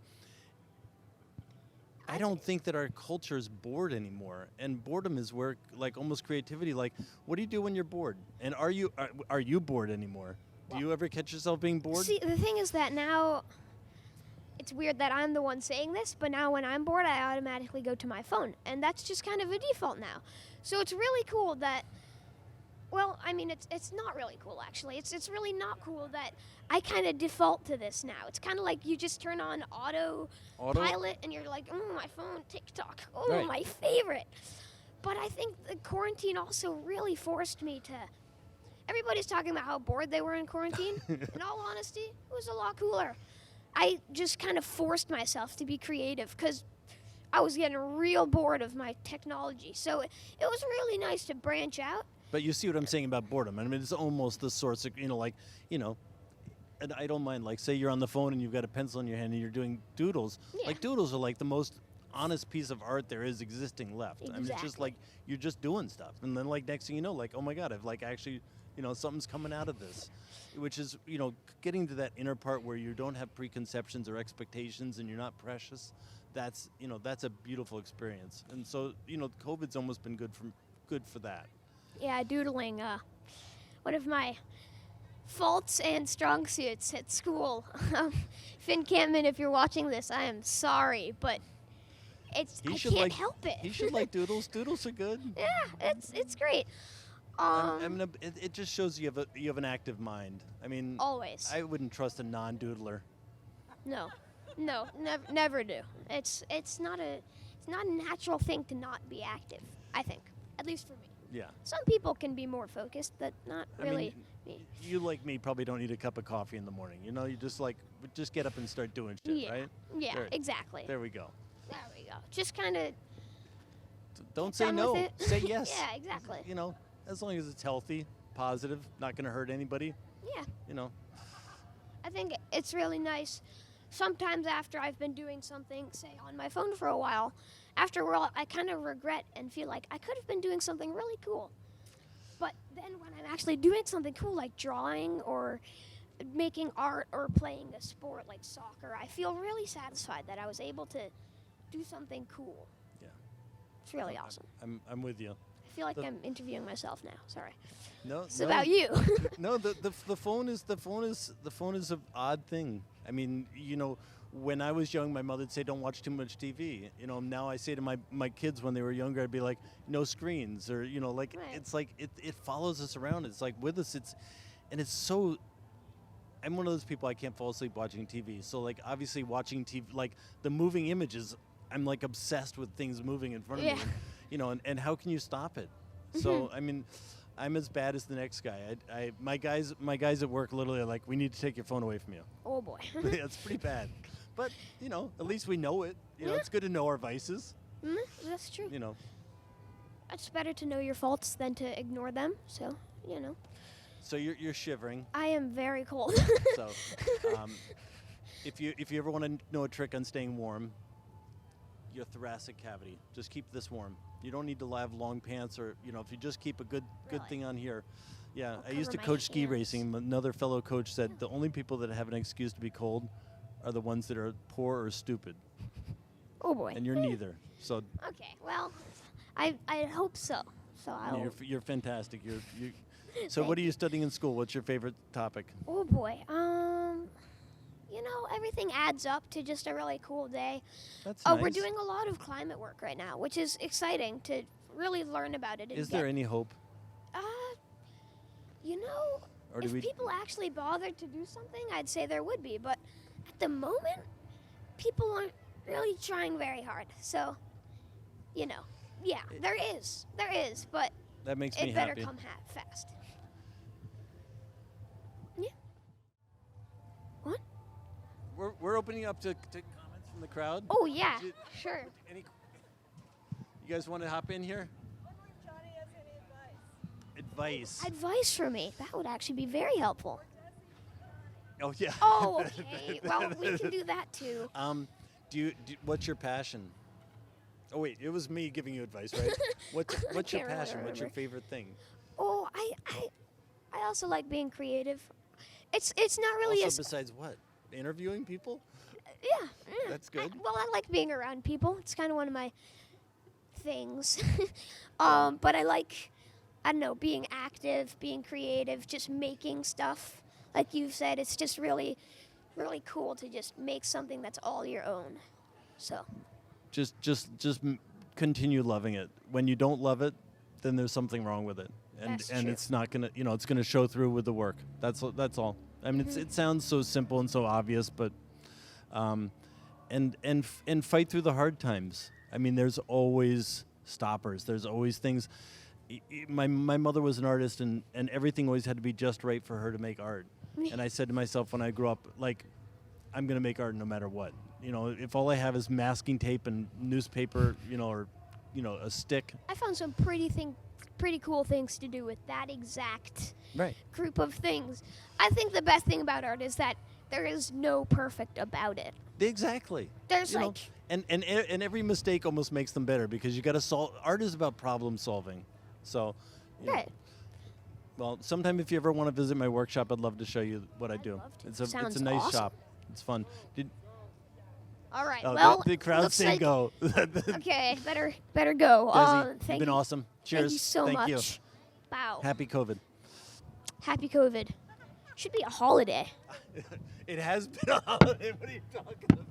I don't think that our culture is bored anymore, and boredom is where almost creativity. What do you do when you're bored? And are you bored anymore? Do you ever catch yourself being bored? See, the thing is that now, it's weird that I'm the one saying this, but now when I'm bored, I automatically go to my phone, and that's just kind of a default now. So it's really cool that. Well, I mean, it's not really cool, actually. It's really not cool that I kind of default to this now. It's kind of like you just turn on autopilot, and you're like, oh, my phone, TikTok. Oh, Right. my favorite. But I think the quarantine also really forced me to... Everybody's talking about how bored they were in quarantine. In all honesty, it was a lot cooler. I just kind of forced myself to be creative because I was getting real bored of my technology. So it was really nice to branch out. But you see what I'm saying about boredom. I mean, it's almost the sorts of, and I don't mind, say you're on the phone and you've got a pencil in your hand and you're doing doodles. Yeah. Doodles are the most honest piece of art there is existing left. I mean, it's just you're just doing stuff. And then next thing you know, oh my God, I've actually, something's coming out of this. Which is, getting to that inner part where you don't have preconceptions or expectations and you're not precious. That's a beautiful experience. And so, COVID's almost been good for that. Yeah, doodling. One of my faults and strong suits at school. Finn Campman, if you're watching this, I am sorry, but I can't help it. He should like doodles. Doodles are good. Yeah, it's great. It just shows you have an active mind. I mean, Always. I wouldn't trust a non-doodler. No, never do. It's not a natural thing to not be active. I think, at least for me. Yeah. Some people can be more focused, but not really me. You like me probably don't need a cup of coffee in the morning. You just get up and start doing shit, Yeah. right? Yeah, There- exactly. There we go. There we go. Just kind of. Don't say no. Say yes. Yeah, exactly. As long as it's healthy, positive, not going to hurt anybody. Yeah. I think it's really nice. Sometimes after I've been doing something, say on my phone for a while, after a while I kind of regret and feel like I could have been doing something really cool. But then when I'm actually doing something cool like drawing or making art or playing a sport like soccer, I feel really satisfied that I was able to do something cool. Yeah. It's really awesome. I'm with you. I feel like I'm interviewing myself now. Sorry. No, It's about you. No, the phone is an odd thing. I mean, when I was young, my mother would say, "Don't watch too much TV." Now I say to my kids when they were younger, I'd be like, "No screens," or Right. it's it follows us around. It's with us. It's so. I'm one of those people I can't fall asleep watching TV. So obviously watching TV, the moving images, I'm obsessed with things moving in front of me. And how can you stop it? So I mean, I'm as bad as the next guy. My guys at work literally are like, "We need to take your phone away from you." Oh boy. It's pretty bad. But at least we know it. It's good to know our vices. That's true. You know. It's better to know your faults than to ignore them. So, So you're shivering. I am very cold. So, if you ever want to know a trick on staying warm, your thoracic cavity. Just keep this warm. You don't need to have long pants, or if you just keep a good thing on here. Yeah, I used to cover my coach ski hands. racing. Another fellow coach said the only people that have an excuse to be cold are the ones that are poor or stupid. Oh boy. And you're neither. So Okay, well, I hope so. So I'll. you're fantastic. So what are you studying in school? What's your favorite topic? Oh boy. Everything adds up to just a really cool day. That's Oh, nice. we're doing a lot of climate work right now, which is exciting to really learn about it. And Is there any hope? Or do if we- people actually bothered to do something, I'd say there would be. But at the moment, people aren't really trying very hard. So Yeah, there is, but That makes me it better happy. come fast. Yeah. What? We're opening up to comments from the crowd. Oh yeah, Did- sure. You guys want to hop in here? Advice. Advice for me. That would actually be very helpful. Oh yeah. Oh, okay. Well, we can do that too. What's your passion? Oh wait, it was me giving you advice, right? What's your can't really passion? What's your remember. favorite thing? Oh, I also like being creative. It's not really Also, besides what? Interviewing people? yeah. That's good. I like being around people. It's kind of one of my things. But I like, I don't know, being active, being creative, just making stuff. Like you said, it's just really, really cool to just make something that's all your own. So. Just continue loving it. When you don't love it, then there's something wrong with it, and That's and true. it's not gonna it's gonna show through with the work. That's all. I mean, it sounds so simple and so obvious, but and fight through the hard times. I mean, there's always stoppers. There's always things. My mother was an artist, and everything always had to be just right for her to make art. And I said to myself when I grew up, like, I'm gonna make art no matter what. If all I have is masking tape and newspaper, or a stick. I found some pretty cool things to do with that exact group of things. I think the best thing about art is that there is no perfect about it. Exactly. There's and every mistake almost makes them better because you got to solve. Art is about problem solving. So, right. Well, sometime if you ever want to visit my workshop, I'd love to show you what I do. love to. It's a Sounds nice awesome. shop. It's fun. All right. Oh, Well, the crowd looks saying like, go. Okay, better go. Desi, you've Thank been you. awesome. Cheers. Thank you so Thank much. you. Wow. Happy COVID. Happy COVID. Should be a holiday. It has been a holiday. What are you talking about?